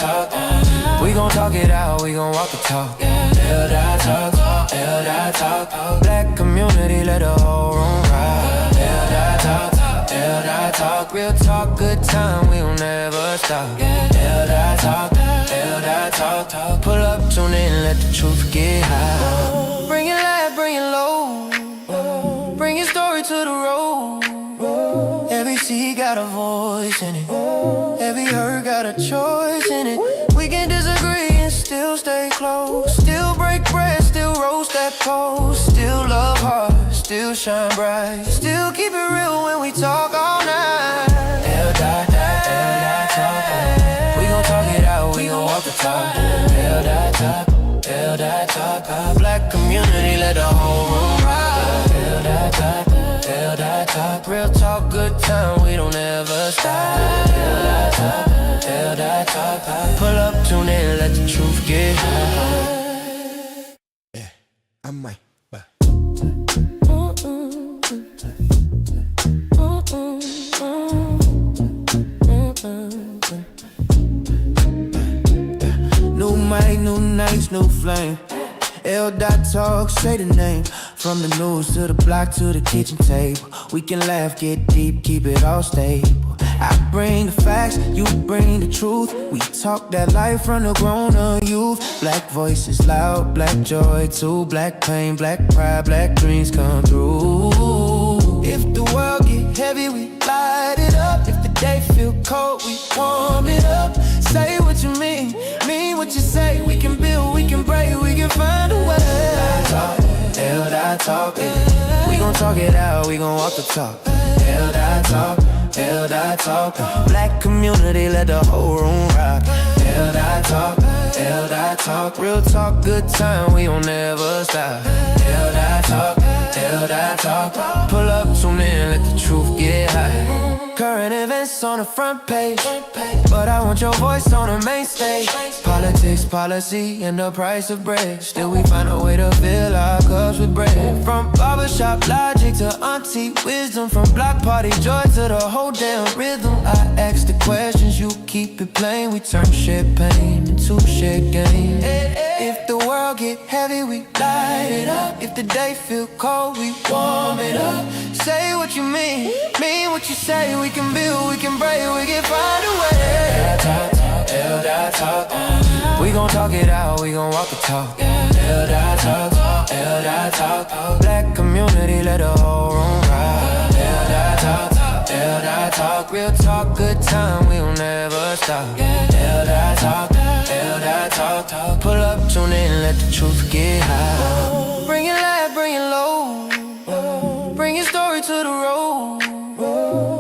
talk. We gon' talk it out, we gon' walk the talk. Talk. Black community, let the whole room ride. Talk. Real talk, good time, we don't never stop. Talk. Pull up, tune in, let the truth get high. Bring it loud, bring it low. Bring your story to the road. Every seed got a voice in it. Every hurt got a choice in it. We can disagree and still stay close. Still break bread, still roast that post. Still love hard, still shine bright. Still keep it real when we talk all night. Talk. We gon' talk it out, we gon' walk the talk. Talk. Black community, let the whole room ride. Talk. Real talk, good time, we don't ever stop. Talk. Pull up, tune in, let the truth get high. Yeah, I might. New mic, new nights, new flame. L.Dot talk, say the name. From the news to the block to the kitchen table. We can laugh, get deep, keep it all stable. I bring the facts, you bring the truth. We talk that life from the grown-up youth. Black voices loud, black joy too. Black pain, black pride, black dreams come through. If the world get heavy, we light it up. If the day feel cold, we warm it up. Say what you mean what you say. We can build, we can break, we can find a way. L.Dot talk, we gon' talk it out, we gon' walk the talk. L.Dot talk. Black community, let the whole room rock. L.Dot talk. Real talk, good time, we don't never stop. L.Dot talk. Pull up, tune in, let the truth get high. Current events on the front page, but I want your voice on the main stage. Politics, policy, and the price of bread. Still we find a way to fill our cups with bread. From barbershop logic to auntie wisdom. From block party joy to the whole damn rhythm. I ask the questions, you keep it plain. We turn champagne into shit game. If the world get heavy, we light it up. If the day feel cold, we warm it up. Say what you mean what you say. We can build, we can break, we can find a way. L.Dot talk. We gon' talk it out, we gon' walk the talk. L.Dot talk. Black community, let the whole room ride. L.Dot talk. Real talk, good time, we don't never stop. L.Dot talk. Pull up, tune in, let the truth get high. Bring it loud, bring it low. Bring your story to the road.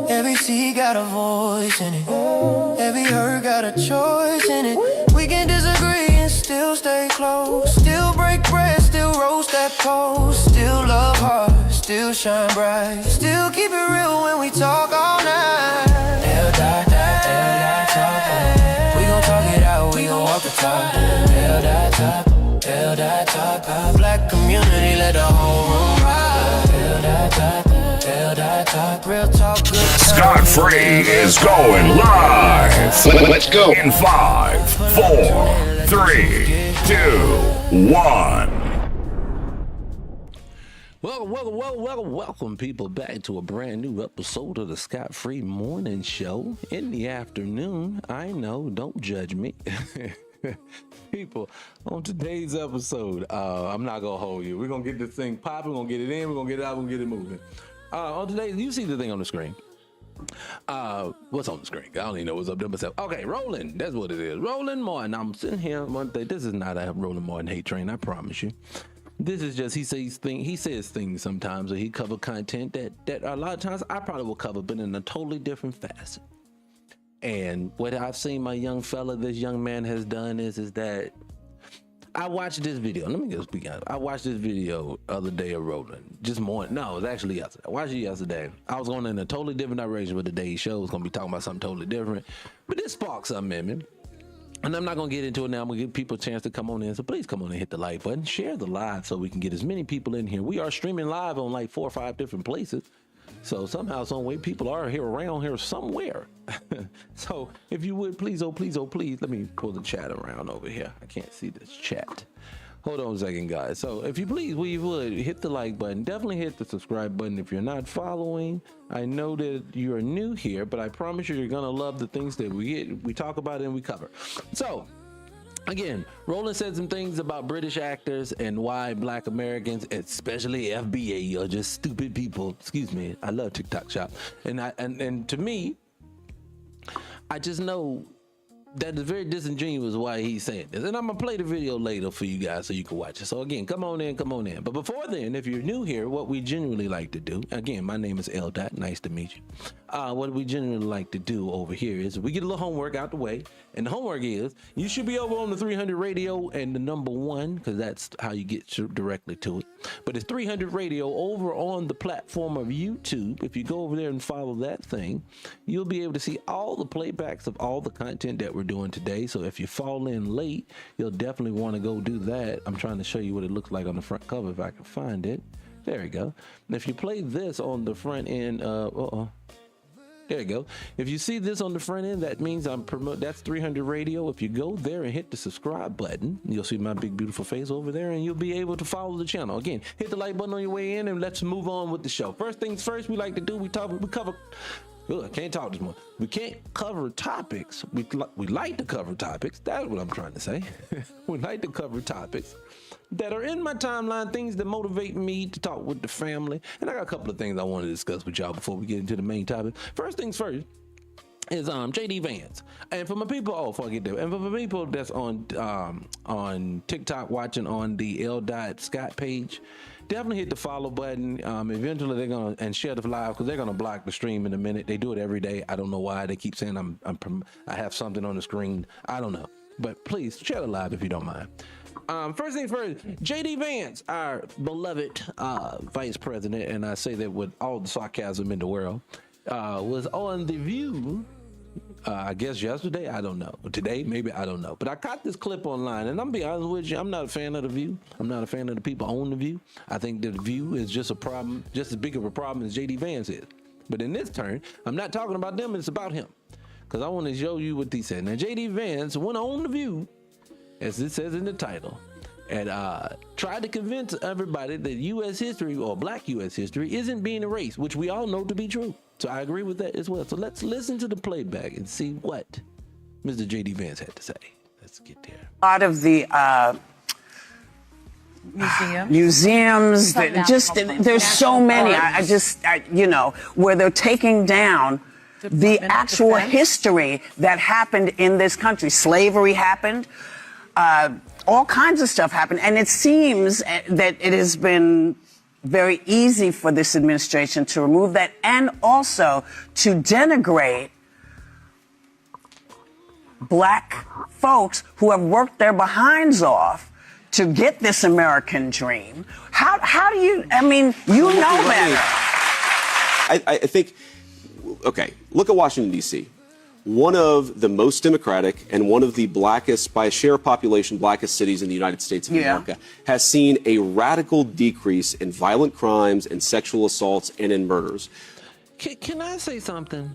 Every seed got a voice in it. Every hurt got a choice in it. We can disagree and still stay close. Still break bread, still roast that post. Still love hard, still shine bright. Still keep it real when we talk all night. L.Dot talk. We gon' talk it out, we gon' walk the talk. L.Dot talk. Black community, let the whole room ride. L.Dot talk. Real talk, good time. Scott Free is going live. Let's go. In 5, 4, 3, 2, 1. Welcome, people, back to a brand new episode of the Scott Free Morning Show in the afternoon. I know, don't judge me. People, on today's episode, I'm not gonna hold you. We're gonna get this thing popping, we're gonna get it in, we're gonna get it out, we're gonna get it moving. On today, you see the thing on the screen. What's on the screen? I don't even know what's up there myself. Okay, Roland, that's what it is. Roland Martin. I'm sitting here one day. This is not a Roland Martin hate train, I promise you. This is just he says things sometimes, or he cover content that a lot of times I probably will cover, but in a totally different facet. And what I've seen my young fella, this young man has done is that I watched this video. Let me just be honest. I watched this video the other day of Roland. Just morning. No, it was actually yesterday. I watched it yesterday. I was going in a totally different direction with today's show. It was going to be talking about something totally different. But this sparked something in me. And I'm not going to get into it now. I'm going to give people a chance to come on in. So please come on and hit the like button. Share the live so we can get as many people in here. We are streaming live on like 4 or 5 different places. So somehow, some way, people are here around here somewhere. So if you would, please, oh please, let me pull the chat around over here. I can't see this chat. Hold on a second, guys. So if you please, we would hit the like button. Definitely hit the subscribe button if you're not following. I know that you're new here, but I promise you're gonna love the things that we talk about and we cover. So again, Roland said some things about British actors and why Black Americans, especially FBA, are just stupid people. Excuse me. I love TikTok Shop, and to me, I just know that is very disingenuous why he's saying this. And I'm gonna play the video later for you guys so you can watch it. So again, come on in. But before then, if you're new here, what we generally like to do, again, my name is L. Dot, nice to meet you. What we generally like to do over here is we get a little homework out the way. And the homework is you should be over on the 300 radio and the number 1, because that's how you get directly to it. But it's 300 radio over on the platform of YouTube. If you go over there and follow that thing, you'll be able to see all the playbacks of all the content that we're doing today. So if you fall in late, you'll definitely want to go do that. I'm trying to show you what it looks like on the front cover if I can find it. There we go. And if you play this on the front end, there you go. If you see this on the front end, that means that's 300 radio. If you go there and hit the subscribe button, you'll see my big beautiful face over there, and you'll be able to follow the channel. Again, hit the like button on your way in, and let's move on with the show. First things first, we like to do, we cover. I can't talk this morning. We can't cover topics. We like to cover topics. That's what I'm trying to say. We like to cover topics that are in my timeline, things that motivate me to talk with the family. And I got a couple of things I want to discuss with y'all before we get into the main topic. First things first is JD Vance. And for my people, before I get there, and for my people that's on TikTok watching on the L. Scott page, definitely hit the follow button. Eventually they're gonna, and share the live, because they're gonna block the stream in a minute. They do it every day. I don't know why they keep saying I have something on the screen. I don't know, but please share the live if you don't mind. First things first, JD Vance, our beloved vice president, and I say that with all the sarcasm in the world, was on The View. I guess yesterday, I don't know. Today, maybe, I don't know. But I caught this clip online, and I'm gonna be honest with you, I'm not a fan of The View. I'm not a fan of the people on The View. I think that The View is just a problem, just as big of a problem as JD Vance is. But in this turn, I'm not talking about them, it's about him. Because I want to show you what he said. Now, JD Vance went on The View, as it says in the title, and tried to convince everybody that U.S. history, or Black U.S. history, isn't being erased, which we all know to be true. So I agree with that as well. So let's listen to the playback and see what Mr. JD Vance had to say. Let's get there. A lot of the museums there's so many. Where they're taking down the actual history that happened in this country. Slavery happened. All kinds of stuff happened. And it seems that it has been very easy for this administration to remove that, and also to denigrate Black folks who have worked their behinds off to get this American dream. How do you, you know better. I think, okay, look at Washington, D.C. One of the most democratic and one of the blackest, by share of population, blackest cities in the United States of America, has seen a radical decrease in violent crimes and sexual assaults and in murders. Can I say something?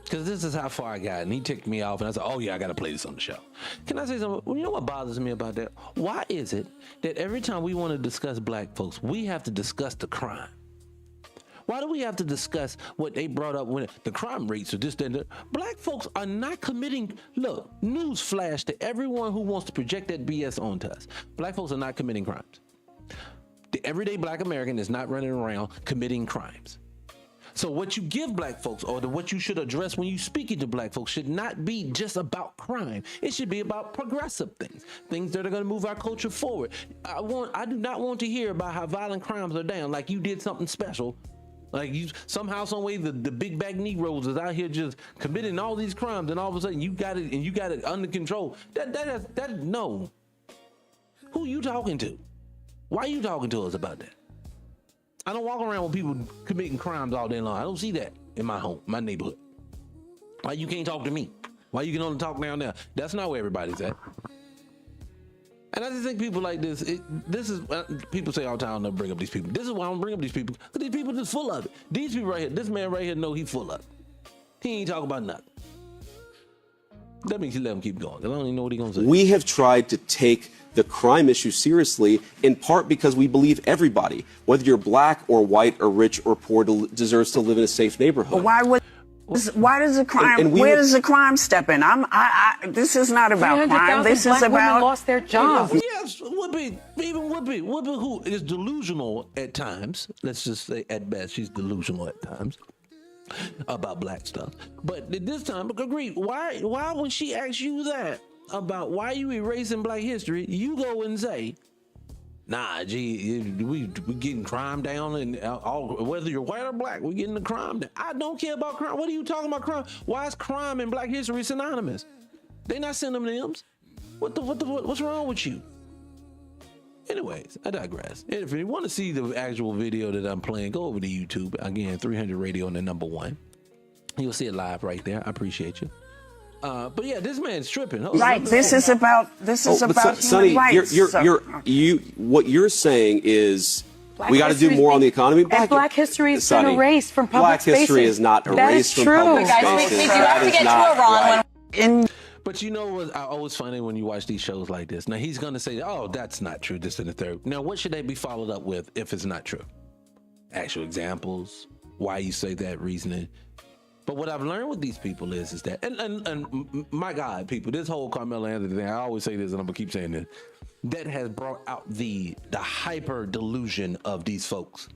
Because this is how far I got, and he ticked me off, and I said, oh yeah, I got to play this on the show. Can I say something? Well, you know what bothers me about that? Why is it that every time we want to discuss Black folks, we have to discuss the crime? Why do we have to discuss what they brought up when the crime rates are this, that, and that? Black folks are not committing, look, news flash to everyone who wants to project that BS onto us. Black folks are not committing crimes. The everyday Black American is not running around committing crimes. So what you give Black folks, or what you should address when you speaking to Black folks, should not be just about crime. It should be about progressive things that are going to move our culture forward. I do not want to hear about how violent crimes are down, like you did something special. Like you somehow, some way, the big bag Negroes is out here just committing all these crimes, and all of a sudden you got it under control. No. Who you talking to? Why are you talking to us about that? I don't walk around with people committing crimes all day long. I don't see that in my home, my neighborhood. Why you can't talk to me? Why you can only talk down there? That's not where everybody's at. And I just think people like this. This is people say all the time, "I'll never bring up these people." This is why I don't bring up these people. Because these people just full of it. These people right here, this man right here, know he full of it. He ain't talking about nothing. That means you let him keep going. I don't even know what he's gonna say. We have tried to take the crime issue seriously, in part because we believe everybody, whether you're black or white or rich or poor, deserves to live in a safe neighborhood. Why does the crime? Where does the crime step in? This is not about crime. This is about lost their jobs. Yes, Whoopi, even Whoopi, who is delusional at times. Let's just say at best, she's delusional at times about black stuff. But this time, agree. Why when she asks you that about why you erasing black history, you go and say, nah, gee, we getting crime down, and whether you're white or black, we getting the crime down. I don't care about crime. What are you talking about crime? Why is crime and black history synonymous? They not synonyms. What's wrong with you? Anyways, I digress. And if you want to see the actual video that I'm playing, go over to YouTube. Again, 300 Radio and the #1. You'll see it live right there. I appreciate you. But yeah, this man's tripping. Right. This is about human Sonny, rights. what you're saying is we got to do more on the economy. Black history has been erased from public spaces. Black history is not erased from public spaces. Guys, we do have to get to Iran. But you know what? I always find it when you watch these shows like this. Now he's gonna say, "Oh, that's not true." This and the third. Now, what should they be followed up with if it's not true? Actual examples. Why you say that reasoning. But what I've learned with these people is that, and my God, people, this whole Carmelo Anthony thing, I always say this and I'm gonna keep saying this, that has brought out the hyper delusion of these folks.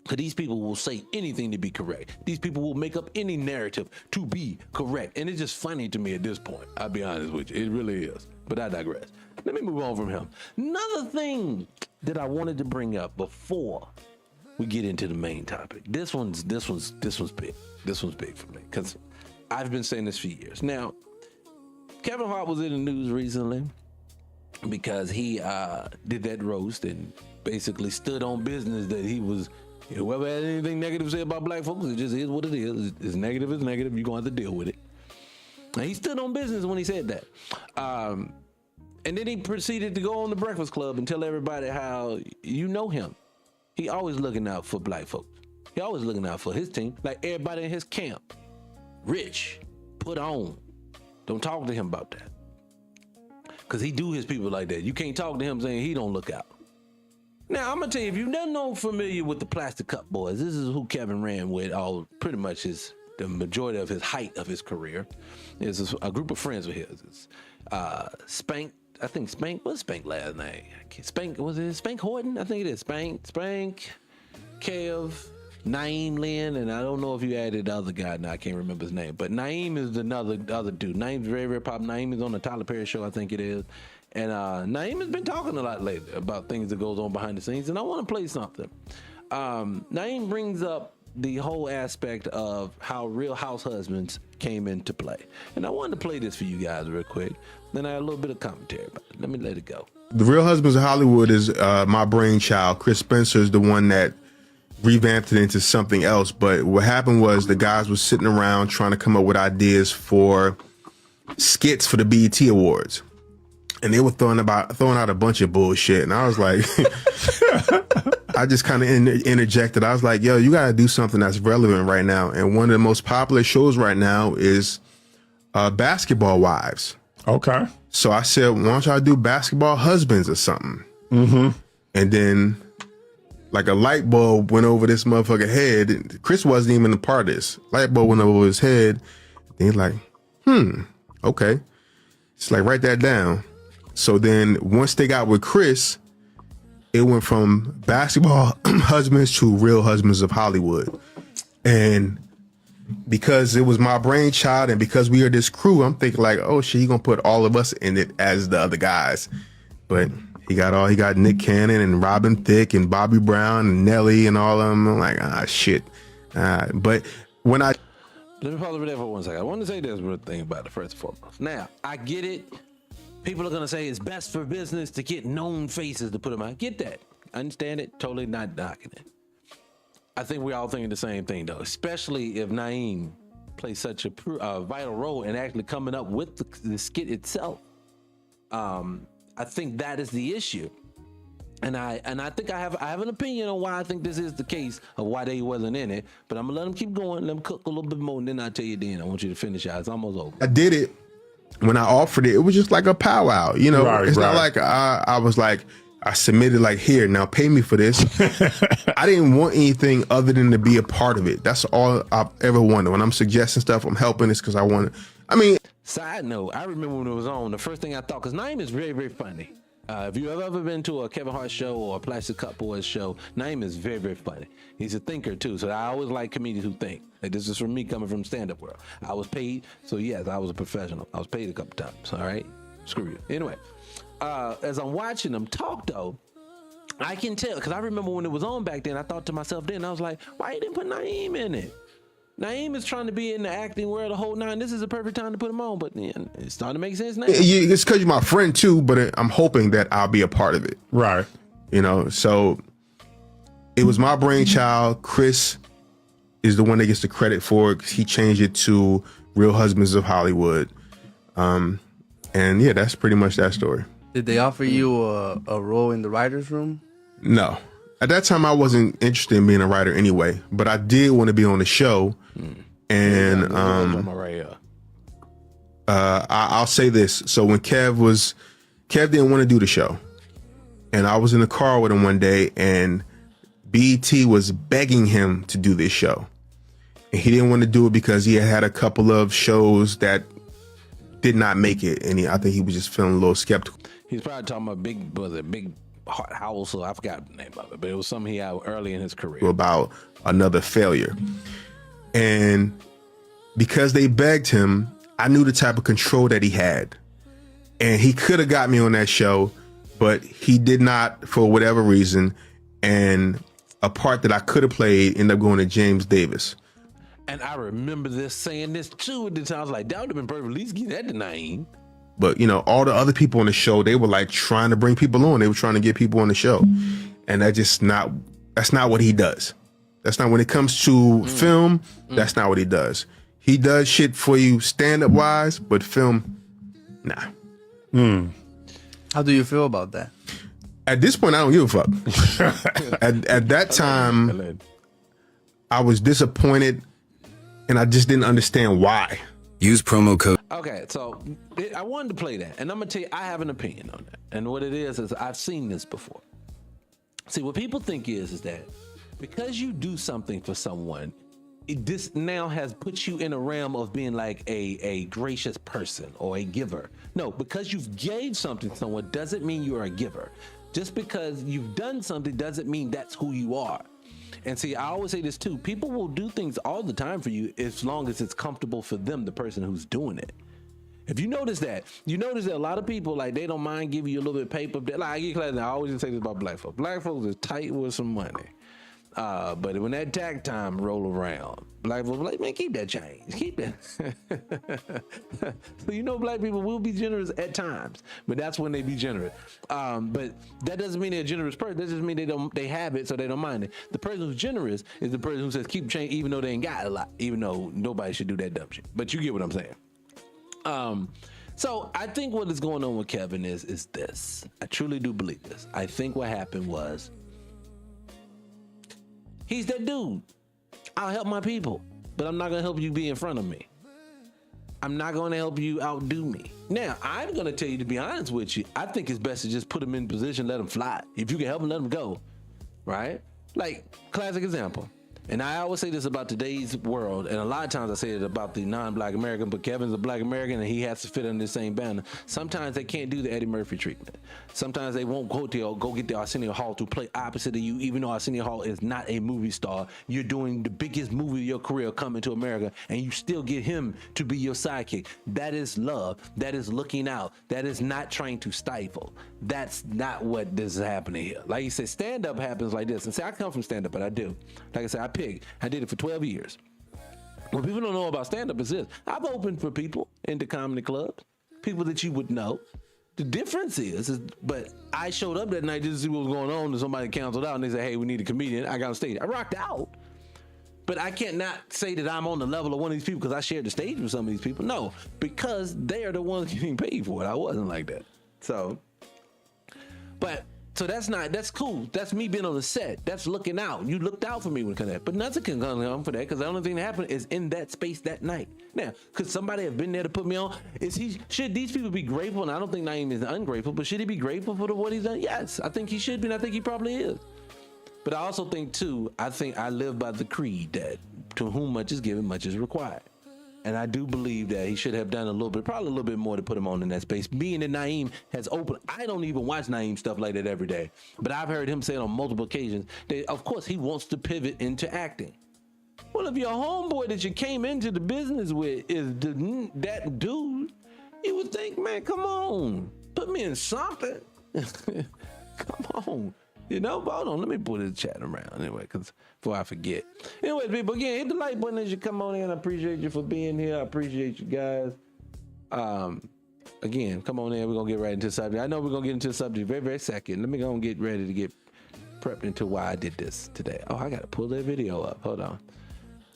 Because these people will say anything to be correct. These people will make up any narrative to be correct. And it's just funny to me at this point. I'll be honest with you. It really is. But I digress. Let me move on from him. Another thing that I wanted to bring up before we get into the main topic. This one's big. This one's big for me because I've been saying this for years. Now, Kevin Hart was in the news recently because he did that roast and basically stood on business that he was, whoever had anything negative to say about black folks, it just is what it is. It's negative, it's negative. You're going to have to deal with it. And he stood on business when he said that. And then he proceeded to go on the Breakfast Club and tell everybody how you know him. He always looking out for black folks. He always looking out for his team, like everybody in his camp. Rich, put on. Don't talk to him about that. Because he do his people like that. You can't talk to him saying he don't look out. Now, I'm going to tell you, if you're not familiar with the Plastic Cup Boys, this is who Kevin ran with pretty much the majority of his height of his career. There's a group of friends of his. It's, Spank, I think Spank, what's Spank's last name? Spank, was it Spank Horton? I think it is. Spank, Kev, Naeem Lynn, and I don't know if you added the other guy now, I can't remember his name. But Naeem is the other dude. Naeem's very, very popular. Naeem is on the Tyler Perry show, I think it is. And Naeem has been talking a lot lately about things that goes on behind the scenes, and I want to play something. Naeem brings up the whole aspect of how Real House Husbands came into play. And I wanted to play this for you guys real quick. Then I had a little bit of commentary about it. Let me let it go. The Real Husbands of Hollywood is my brainchild. Chris Spencer is the one that revamped it into something else. But what happened was the guys were sitting around trying to come up with ideas for skits for the BET Awards. And they were throwing out a bunch of bullshit. And I was like, I just kind of interjected. I was like, yo, you got to do something that's relevant right now. And one of the most popular shows right now is Basketball Wives. Okay. So I said, why don't y'all do Basketball Husbands or something? Mm-hmm. And then like a light bulb went over this motherfucker's head. Chris wasn't even a part of this. Light bulb went over his head. And he's like, okay. It's like, write that down. So then once they got with Chris, it went from Basketball Husbands to Real Husbands of Hollywood. And because it was my brainchild and because we are this crew, I'm thinking like, oh shit, he gonna put all of us in it as the other guys. But he got Nick Cannon and Robin Thicke and Bobby Brown and Nelly and all of them. I'm like, shit. But when I... Let me pause over there for 1 second. I want to say this real thing about it first and foremost. Now, I get it. People are going to say it's best for business to get known faces to put them out. Get that. I understand it. Totally not knocking it. I think we're all thinking the same thing, though, especially if Naeem plays such a vital role in actually coming up with the skit itself. I I think that is the issue. And I think I have an opinion on why I think this is the case of why they wasn't in it. But I'm gonna let them keep going, let them cook a little bit more, and then I'll tell you then. I want you to finish out. It's almost over. I did it. When I offered it, it was just like a powwow. You know, it's not like I was like, I submitted like, here, now pay me for this. I didn't want anything other than to be a part of it. That's all I've ever wanted. When I'm suggesting stuff, I'm helping this because I want it. I mean, side note, I remember when it was on, the first thing I thought, because Naeem is very, very funny. If you have ever been to a Kevin Hart show or a Plastic Cup Boys show, Naeem is very, very funny. He's a thinker too, so I always like comedians who think. Like, this is from me coming from stand-up world. I was paid, so yes, I was a professional. I was paid a couple times, all right? Screw you. Anyway, as I'm watching them talk though, I can tell, because I remember when it was on back then, I thought to myself then, I was like, why you didn't put Naeem in it? Naeem is trying to be in the acting world the whole nine. This is the perfect time to put him on, but it's starting to make sense now. It's because you're my friend too, but I'm hoping that I'll be a part of it. Right. You know, so it was my brainchild. Chris is the one that gets the credit for it because he changed it to Real Husbands of Hollywood. And yeah, that's pretty much that story. Did they offer you a role in the writer's room? No. At that time, I wasn't interested in being a writer anyway, but I did want to be on the show. And I'll say this. So when Kev didn't want to do the show, and I was in the car with him one day, and BET was begging him to do this show. And he didn't want to do it because he had a couple of shows that did not make it, and I think he was just feeling a little skeptical. He's probably talking about Big Hot House, or I forgot the name of it, but it was something he had early in his career. About another failure. And because they begged him, I knew the type of control that he had. And he could have got me on that show, but he did not for whatever reason. And a part that I could have played ended up going to James Davis. And I remember saying this too at the time. I was like, that would have been perfect. At least get that to Naeem. But, you know, all the other people on the show, they were like trying to bring people on. They were trying to get people on the show. And that's not what he does. That's not, when it comes to film, that's not what he does. He does shit for you stand-up wise, but film, nah. How do you feel about that? At this point, I don't give a fuck. at that time, I was disappointed, and I just didn't understand why. Use promo code. Okay, so I wanted to play that, and I'm gonna tell you, I have an opinion on that. And what it is I've seen this before. See, what people think is that because you do something for someone, this now has put you in a realm of being like a gracious person or a giver. No, because you've gave something to someone doesn't mean you're a giver. Just because you've done something doesn't mean that's who you are. And see, I always say this too. People will do things all the time for you as long as it's comfortable for them, the person who's doing it. If you notice that a lot of people, like, they don't mind giving you a little bit of paper. Like, I always say this about black folks. Black folks is tight with some money. But when that tax time roll around, black folks like, man, keep that change. Keep it. So, black people will be generous at times, but that's when they be generous. But that doesn't mean they're a generous person. That just mean they have it, so they don't mind it. The person who's generous is the person who says keep change even though they ain't got a lot, even though nobody should do that dumb shit. But you get what I'm saying. So I think what is going on with Kevin is this. I truly do believe this. I think what happened was, he's that dude. I'll help my people, but I'm not going to help you be in front of me. I'm not going to help you outdo me. Now, I'm going to tell you, to be honest with you, I think it's best to just put him in position, let him fly. If you can help him, let him go, right? Like, classic example. And I always say this about today's world, and a lot of times I say it about the non-black American, but Kevin's a black American and he has to fit under the same banner. Sometimes they can't do the Eddie Murphy treatment. Sometimes they won't go get the Arsenio Hall to play opposite of you, even though Arsenio Hall is not a movie star. You're doing the biggest movie of your career, coming to America, and you still get him to be your sidekick. That is love. That is looking out. That is not trying to stifle. That's not what this is happening here. Like you said, stand-up happens like this. And say, I come from stand-up, but I do. Like I said, I did it for 12 years. What people don't know about stand-up is this. I've opened for people in the comedy clubs, people that you would know. The difference is, but I showed up that night just to see what was going on, and somebody canceled out, and they said, hey, we need a comedian. I got on stage. I rocked out. But I can't not say that I'm on the level of one of these people because I shared the stage with some of these people. No, because they are the ones getting paid for it. I wasn't like that. So But so that's cool. That's me being on the set. That's looking out. You looked out for me when it comes to that. But nothing can come for that because the only thing that happened is in that space that night. Now, could somebody have been there to put me on? Should these people be grateful? And I don't think Naeem is ungrateful, but should he be grateful for what he's done? Yes, I think he should be, and I think he probably is. But I also think too, I live by the creed that to whom much is given, much is required. And I do believe that he should have done probably a little bit more to put him on in that space. Being that Naeem has opened, I don't even watch Naeem stuff like that every day, but I've heard him say it on multiple occasions that, of course, he wants to pivot into acting. Well, if your homeboy that you came into the business with is that dude, you would think, man, come on, put me in something. Come on. You know, but hold on, let me put this chat around anyway, because before I forget. Anyway, people, again, hit the like button as you come on in. I appreciate you for being here. I appreciate you guys. Again, come on in. We're going to get right into the subject. I know we're going to get into the subject very, very second. Let me go and get ready to get prepped into why I did this today. Oh, I got to pull that video up. Hold on.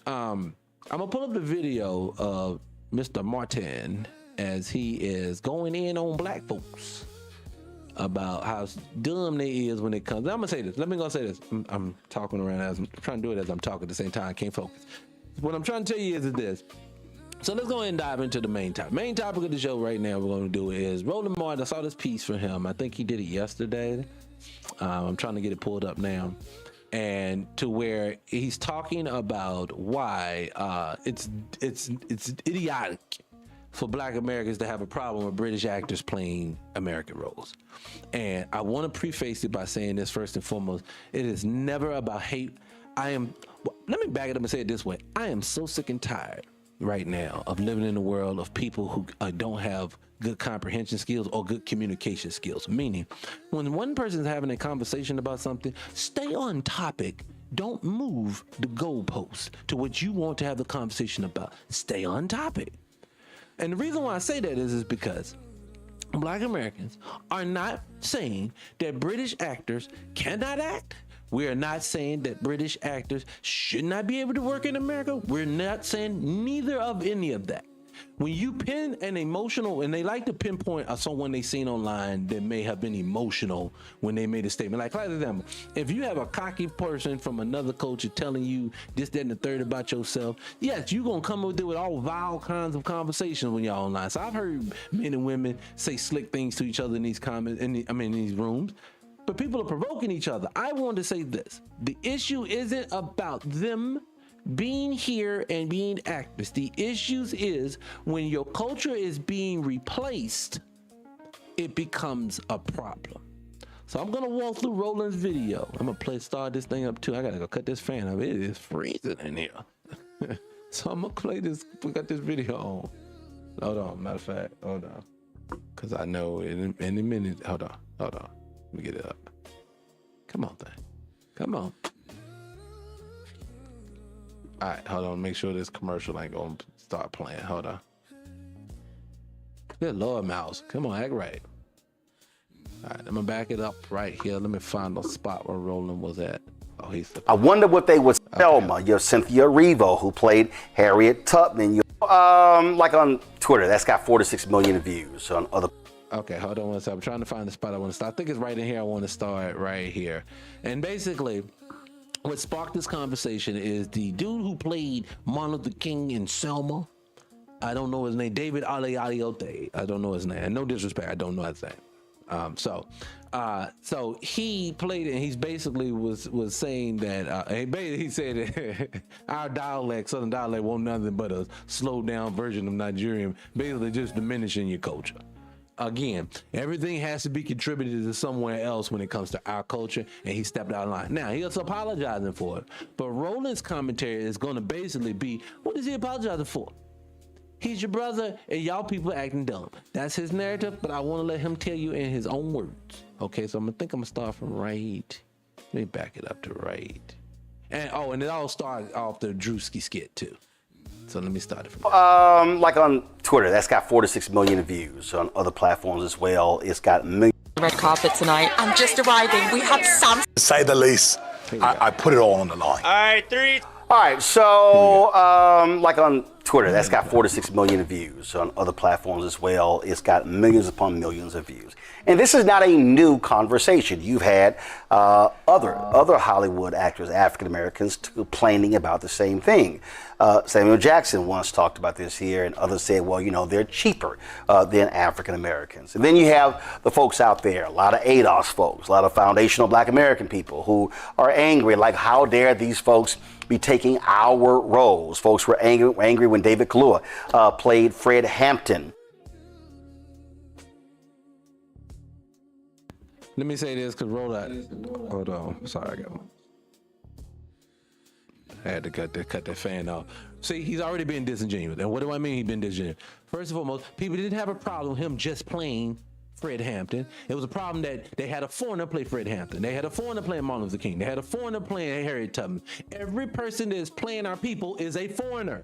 I'm going to pull up the video of Mr. Martin as he is going in on black folks about how dumb they is when it comes. I'm gonna say this. Let me go say this. I'm talking around as I'm trying to do it as I'm talking at the same time. I can't focus. What I'm trying to tell you is this. So let's go ahead and dive into the main topic. Main topic of the show right now we're going to do is Roland Martin. I saw this piece from him. I think he did it yesterday. I'm trying to get it pulled up now. And to where he's talking about why it's idiotic for Black Americans to have a problem with British actors playing American roles. And I want to preface it by saying this first and foremost. It is never about hate. Let me back it up and say it this way. I am so sick and tired right now of living in a world of people who don't have good comprehension skills or good communication skills. Meaning, when one person is having a conversation about something, stay on topic. Don't move the goalpost to what you want to have the conversation about. Stay on topic. And the reason why I say that is because Black Americans are not saying that British actors cannot act. We are not saying that British actors should not be able to work in America. We're not saying neither of any of that. When you pin an emotional, and they like to pinpoint someone they seen online that may have been emotional when they made a statement. Like, for example, if you have a cocky person from another culture telling you this, that, and the third about yourself, yes, you're going to come up there with all vile kinds of conversations when y'all online. So I've heard men and women say slick things to each other in these comments, in these rooms. But people are provoking each other. I want to say this. The issue isn't about them being here and being actors. The issues is when your culture is being replaced, it becomes a problem. So I'm gonna walk through Roland's video. I'm gonna start this thing up too. I gotta go cut this fan up. It is freezing in here. So I'm gonna play this. We got this video on. Hold on. Matter of fact, hold on. Cause I know in a minute. Hold on. Let me get it up. Come on, thing. Come on. All right, hold on. Make sure this commercial ain't gonna start playing. Hold on. Good Lord, Mouse. Come on, act right. All right, I'm gonna back it up right here. Let me find the spot where Roland was at. Oh, I wonder what they would Selma, your Cynthia Erivo, who played Harriet Tubman. Like on Twitter, that's got 4 to 6 million views. On other. Okay, hold on one second. I'm trying to find the spot I want to start. I think it's right in here. I want to start right here. And basically, what sparked this conversation is the dude who played Martin Luther King in Selma. I don't know his name. David Aliote. I don't know his name. And no disrespect, I don't know his name. So he played it, and he's basically was saying that he said that our dialect, Southern dialect, won't nothing but a slowed down version of Nigerian, basically just diminishing your culture. Again, everything has to be contributed to somewhere else when it comes to our culture, and he stepped out of line. Now, he's apologizing for it, but Roland's commentary is going to basically be, what is he apologizing for? He's your brother, and y'all people acting dumb. That's his narrative, but I want to let him tell you in his own words. Okay, so I'm going to start from right. Let me back it up to right. And it all started off the Drewski skit, too. So let me start it from like on Twitter, that's got 4 to 6 million views. On other platforms as well, it's got millions. Red carpet tonight. I'm just arriving. We have some. To say the least, I put it all on the line. All right, 3. All right, so like on Twitter, that's got 4 to 6 million views. On other platforms as well, it's got millions upon millions of views. And this is not a new conversation. You've had other Hollywood actors, African Americans, complaining about the same thing. Samuel Jackson once talked about this here, and others said, well, you know, they're cheaper than African Americans. And then you have the folks out there, a lot of ADOS folks, a lot of foundational Black American people who are angry, like, how dare these folks be taking our roles? Folks were angry when David Kaluuya played Fred Hampton. Let me say this, because hold on, sorry, I had to cut that fan off. See, he's already been disingenuous. And what do I mean he's been disingenuous? First and foremost, people didn't have a problem with him just playing Fred Hampton. It was a problem that they had a foreigner play Fred Hampton. They had a foreigner playing Martin Luther King. They had a foreigner playing Harriet Tubman. Every person that is playing our people is a foreigner.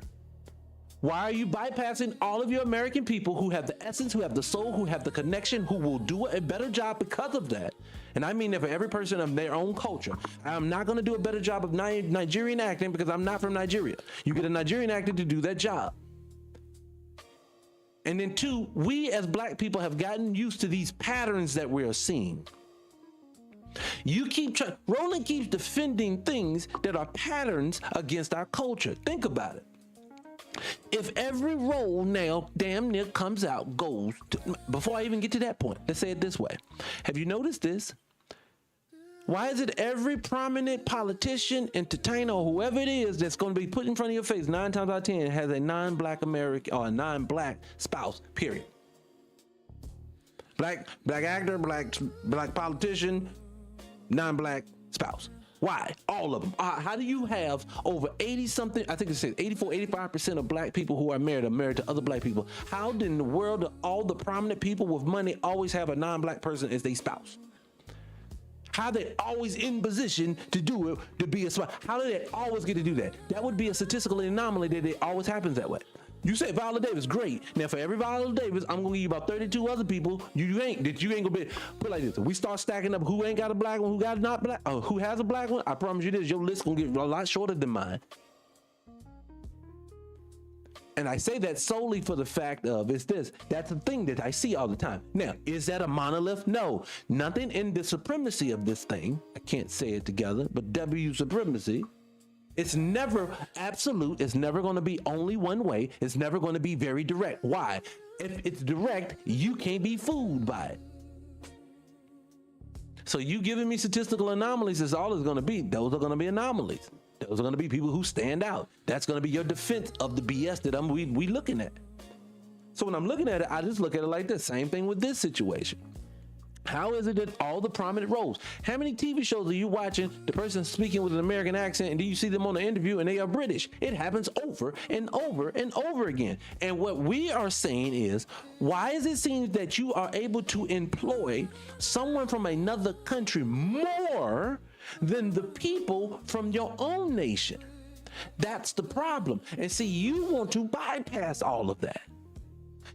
Why are you bypassing all of your American people who have the essence, who have the soul, who have the connection, who will do a better job because of that? And I mean that for every person of their own culture. I'm not going to do a better job of Nigerian acting because I'm not from Nigeria. You get a Nigerian actor to do that job. And then two, we as Black people have gotten used to these patterns that we are seeing. You keep Roland keeps defending things that are patterns against our culture. Think about it. If every role now damn near comes out, goes to, before I even get to that point, let's say it this way. Have you noticed this? Why is it every prominent politician, entertainer, or whoever it is that's going to be put in front of your face 9 times out of 10 has a non-Black American or a non-Black spouse, period? Black actor, black politician, non-Black spouse. Why? All of them. How do you have over 80-something, I think it says 84, 85% of Black people who are married to other Black people? How in the world do all the prominent people with money always have a non-Black person as their spouse? How they always in position to do it, to be a spouse? How do they always get to do that? That would be a statistical anomaly that it always happens that way. You say Viola Davis, great. Now for every Viola Davis, I'm gonna give you about 32 other people you ain't gonna be put like this. If we start stacking up who ain't got a Black one, who got not Black, who has a Black one, I promise you this, your list gonna get a lot shorter than mine. And I say that solely for the fact of it's this. That's the thing that I see all the time. Now, is that a monolith? No. Nothing in the supremacy of this thing. I can't say it together, but W supremacy. It's never absolute. It's never going to be only one way. It's never going to be very direct. Why? If it's direct, you can't be fooled by it. So you giving me statistical anomalies is all it's going to be. Those are going to be anomalies. Those are going to be people who stand out. That's going to be your defense of the BS that we looking at. So when I'm looking at it, I just look at it like this. Same thing with this situation. How is it that all the prominent roles? How many TV shows are you watching the person speaking with an American accent and do you see them on an interview and they are British? It happens over and over and over again. And what we are saying is, why is it seems that you are able to employ someone from another country more than the people from your own nation? That's the problem. And see, you want to bypass all of that.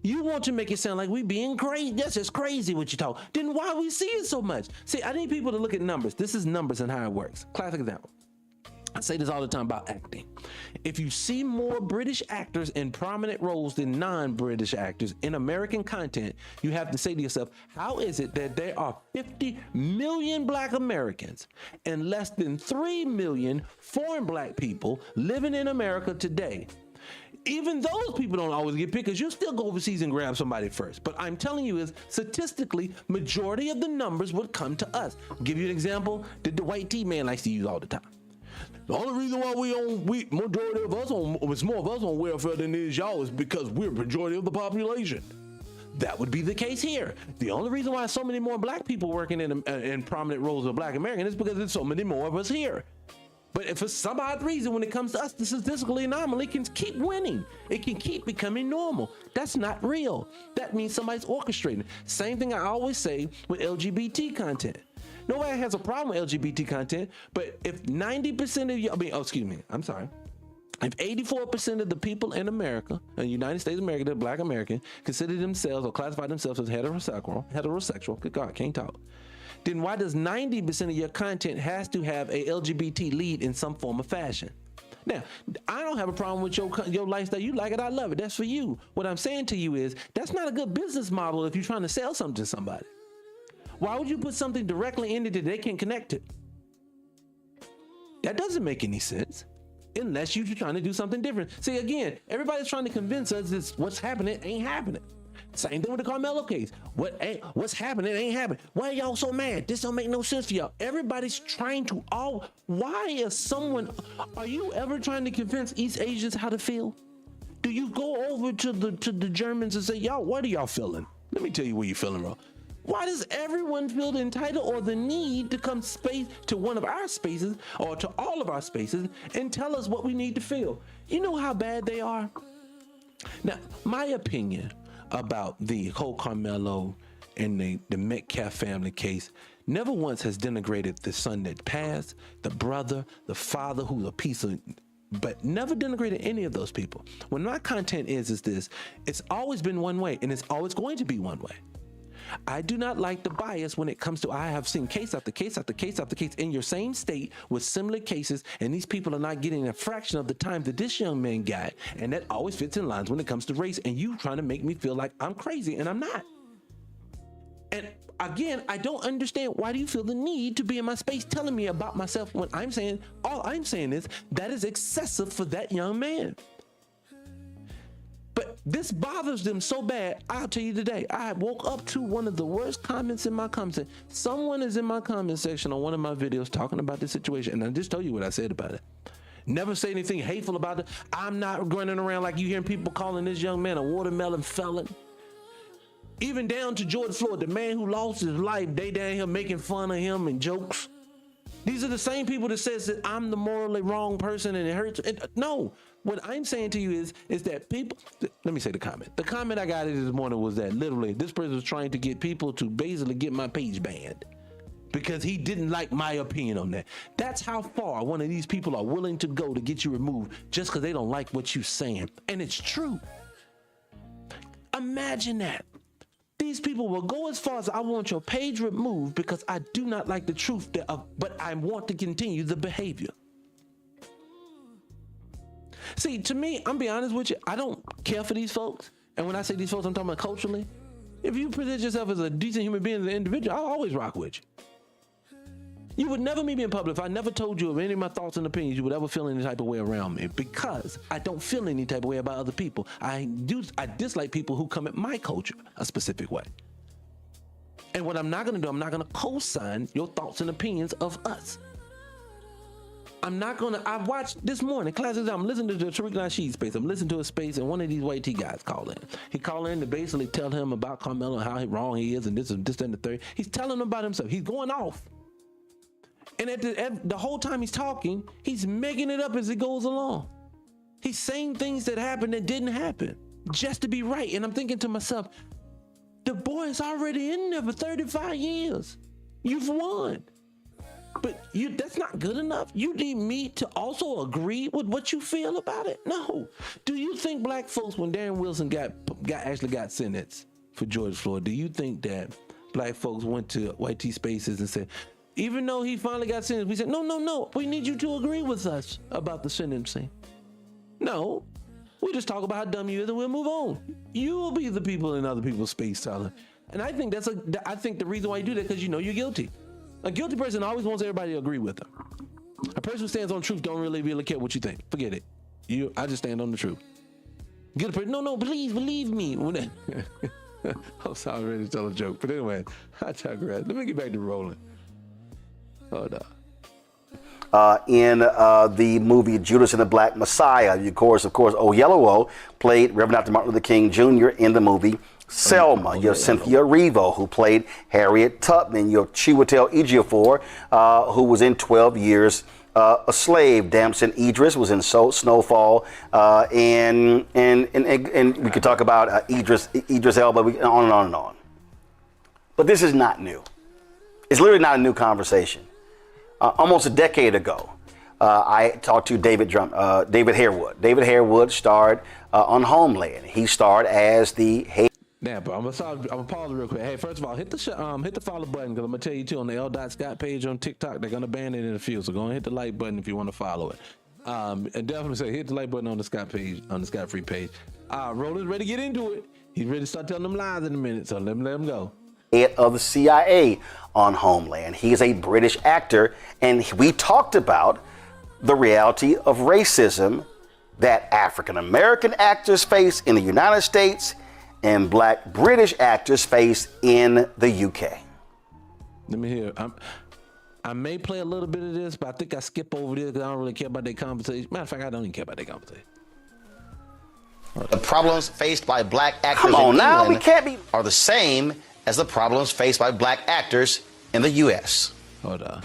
You want to make it sound like we being crazy. That's just crazy what you talk. Then why we see it so much? See, I need people to look at numbers. This is numbers and how it works. Classic example. I say this all the time about acting. If you see more British actors in prominent roles than non-British actors in American content, you have to say to yourself, how is it that there are 50 million Black Americans and less than 3 million foreign Black people living in America today? Even those people don't always get picked because you still go overseas and grab somebody first. But I'm telling you is statistically, majority of the numbers would come to us. I'll give you an example that the white T-man likes to use all the time. The only reason why majority of us it's more of us on welfare than it is y'all is because we're majority of the population. That would be the case here. The only reason why so many more Black people working in prominent roles of Black American is because there's so many more of us here. But if for some odd reason, when it comes to us, the statistical anomaly can keep winning. It can keep becoming normal. That's not real. That means somebody's orchestrating. Same thing I always say with LGBT content. Nobody has a problem with LGBT content, but if 90% of you, if 84% of the people in America, in the United States of America, that are Black American, consider themselves or classify themselves as heterosexual, good God, can't talk. Then why does 90% of your content has to have a LGBT lead in some form of fashion? Now, I don't have a problem with your lifestyle. You like it, I love it. That's for you. What I'm saying to you is that's not a good business model if you're trying to sell something to somebody. Why would you put something directly in it that they can connect to? That doesn't make any sense unless you're trying to do something different. See, again, everybody's trying to convince us that what's happening ain't happening. Same thing with the Carmelo case. What's happening ain't happening. Why are y'all so mad? This don't make no sense for y'all. Everybody's trying to are you ever trying to convince East Asians how to feel? Do you go over to the Germans and say, y'all, what are y'all feeling? Let me tell you what you're feeling, bro. Why does everyone feel entitled or the need to come to one of our spaces or to all of our spaces and tell us what we need to feel? You know how bad they are? Now, my opinion about the whole Carmelo and the Metcalf family case never once has denigrated the son that passed, the brother, the father who's a piece of, but never denigrated any of those people. When my content is this, it's always been one way and it's always going to be one way. I do not like the bias when it comes to, I have seen case after case after case after case in your same state with similar cases, and these people are not getting a fraction of the time that this young man got, and that always fits in lines when it comes to race, and you trying to make me feel like I'm crazy, and I'm not. And again, I don't understand, why do you feel the need to be in my space telling me about myself when all I'm saying is that is excessive for that young man. But this bothers them so bad, I'll tell you today, I woke up to one of the worst comments in my comment section. Someone is in my comment section on one of my videos talking about this situation, and I just told you what I said about it. Never say anything hateful about it. I'm not running around like you hearing people calling this young man a watermelon felon. Even down to George Floyd, the man who lost his life, they down here making fun of him and jokes. These are the same people that says that I'm the morally wrong person and it hurts. No, what I'm saying to you is that people, let me say the comment. The comment I got this morning was that literally this person was trying to get people to basically get my page banned because he didn't like my opinion on that. That's how far one of these people are willing to go to get you removed just because they don't like what you're saying. And it's true. Imagine that. These people will go as far as I want your page removed because I do not like the truth, but I want to continue the behavior. See, to me, I'm being honest with you, I don't care for these folks. And when I say these folks, I'm talking about culturally. If you present yourself as a decent human being, as an individual, I'll always rock with you. You would never meet me in public if I never told you of any of my thoughts and opinions. You would ever feel any type of way around me because I don't feel any type of way about other people. I dislike people who come at my culture a specific way. And what I'm not going to do, I'm not going to co-sign your thoughts and opinions of us. I watched this morning, classic, I'm listening to the Tariq Nasheed space. I'm listening to a space and one of these white T guys called in. He called in to basically tell him about Carmelo and how wrong he is and this and the third. He's telling him about himself. He's going off. And at the whole time he's talking, he's making it up as he goes along. He's saying things that happened that didn't happen just to be right. And I'm thinking to myself, the boy is already in there for 35 years. You've won. But that's not good enough. You need me to also agree with what you feel about it? No. Do you think black folks, when Darren Wilson actually got sentenced for George Floyd, do you think that black folks went to white T spaces and said, even though he finally got sentenced, we said, no, we need you to agree with us about the sentencing? No, we just talk about how dumb you is and we'll move on. You will be the people in other people's space, Tyler. And I think I think the reason why you do that because you know you're guilty. A guilty person always wants everybody to agree with them. A person who stands on truth don't really care what you think. Forget it. I just stand on the truth. Guilty person, no, please believe me. I'm sorry, I'm ready to tell a joke. But anyway, I digress. Let me get back to rolling. Hold on. In the movie Judas and the Black Messiah, of course, Oyelowo played Reverend Dr. Martin Luther King Jr. in the movie Selma. You have Cynthia Erivo, who played Harriet Tubman. You have Chiwetel Ejiofor, who was in 12 Years a Slave. Damson Idris was in Snowfall, and we could talk about Idris Elba, on and on and on. But this is not new. It's literally not a new conversation. Almost a decade ago, I talked to David Harewood. David Harewood starred on Homeland. He starred as the Now, bro, I'm gonna pause real quick. Hey, first of all, hit the follow button because I'm gonna tell you too on the L. Scott page on TikTok they're gonna ban it in a few. So go and hit the like button if you want to follow it. And definitely say hit the like button on the Scott page, on the Scott Free page. Roland's ready to get into it. He's ready to start telling them lies in a minute, so let him go. Head of the CIA on Homeland. He is a British actor, and we talked about the reality of racism that African American actors face in the United States and Black British actors face in the UK. Let me hear. I may play a little bit of this, but I think I skip over this because I don't really care about their conversation. Matter of fact, I don't even care about their conversation. The problems faced by black actors Come on in now, England we can't be. are the same as the problems faced by black actors in the U.S. Hold on.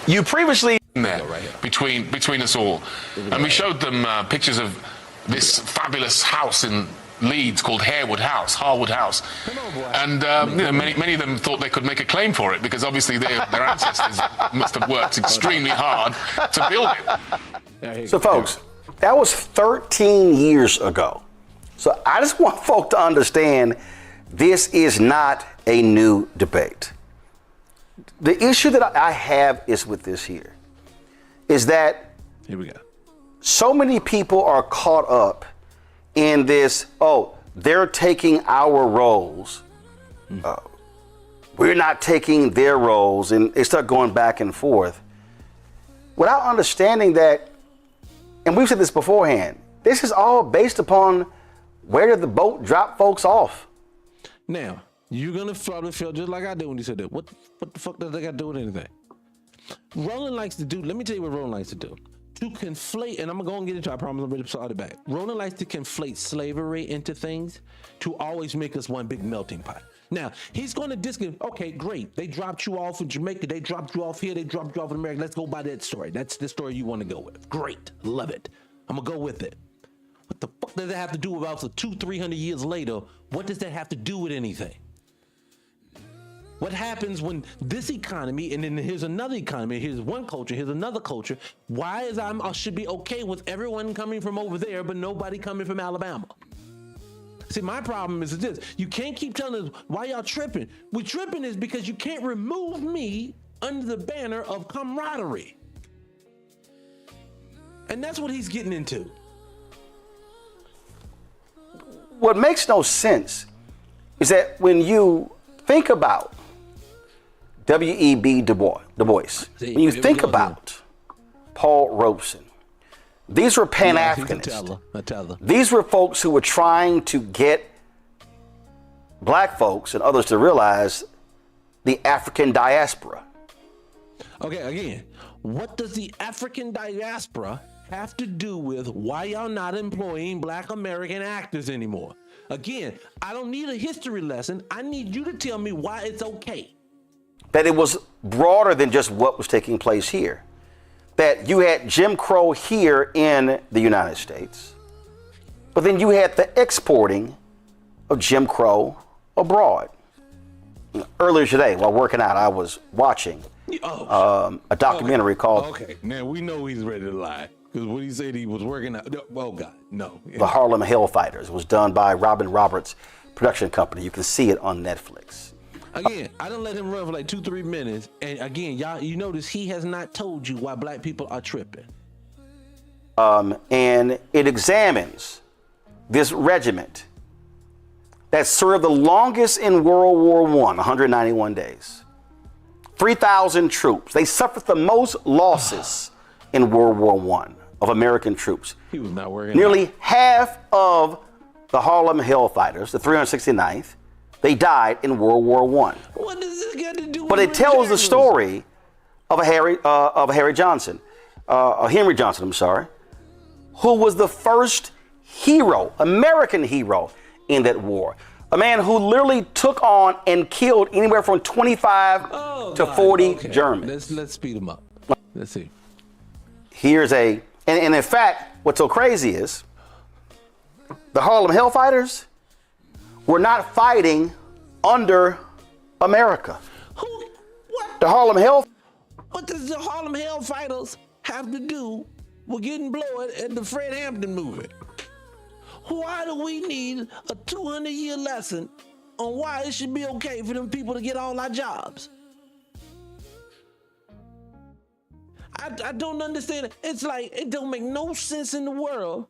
You previously there between us all, and we showed them pictures of this fabulous house in Leeds called Harwood House, and many of them thought they could make a claim for it because obviously their ancestors must have worked extremely hard to build it. So, folks, that was 13 years ago. So I just want folk to understand this is not a new debate. The issue that I have is with this here, is that here we go. So many people are caught up in this, they're taking our roles. We're not taking their roles, and they start going back and forth without understanding that, and we've said this beforehand, this is all based upon where did the boat drop folks off. Now, you're going to probably feel just like I did when you said that. What the fuck does that got to do with anything? Roland likes to do, let me tell you what Roland likes to do. To conflate, and I'm going to go and get into it, I promise I'm ready to start it back. Roland likes to conflate slavery into things to always make us one big melting pot. Now, he's going to discount, okay, great. They dropped you off in Jamaica. They dropped you off here. They dropped you off in America. Let's go by that story. That's the story you want to go with. Great. Love it. I'm going to go with it. What the fuck does that have to do with about 200-300 years later? What does that have to do with anything? What happens when this economy, and then here's another economy, here's one culture, here's another culture. Why is I should be okay with everyone coming from over there, but nobody coming from Alabama? See, my problem is this. You can't keep telling us why y'all tripping. We tripping is because you can't remove me under the banner of camaraderie. And that's what he's getting into. What makes no sense is that when you think about W.E.B. Du Bois, when you think about Paul Robeson, these were Pan-Africanists. These were folks who were trying to get black folks and others to realize the African diaspora. Okay, again, what does the African diaspora have to do with why y'all not employing black American actors anymore? Again, I don't need a history lesson. I need you to tell me why it's okay. That it was broader than just what was taking place here. That you had Jim Crow here in the United States, but then you had the exporting of Jim Crow abroad. Earlier today, while working out, I was watching a documentary called... Okay, now we know he's ready to lie. Because when he said he was working out, oh God, no. The Harlem Hellfighters. It was done by Robin Roberts production company. You can see it on Netflix. Again, I done let him run for like 2-3 minutes. And again, y'all, you notice he has not told you why black people are tripping. And it examines this regiment that served the longest in World War I, 191 days. 3,000 troops. They suffered the most losses in World War I of American troops. He was not working. Nearly half of the Harlem Hellfighters, the 369th, they died in World War I. What does this got to do with But it tells the story of a Henry Johnson, who was the first hero, American hero in that war. A man who literally took on and killed anywhere from 25 to 40 Germans. Let's speed him up. Let's see. Here's and in fact, what's so crazy is the Harlem Hellfighters were not fighting under America. What? The Harlem What does the Harlem Hellfighters have to do with getting blood at the Fred Hampton movie? Why do we need a 200-year lesson on why it should be okay for them people to get all our jobs? I don't understand it. It's like, it don't make no sense in the world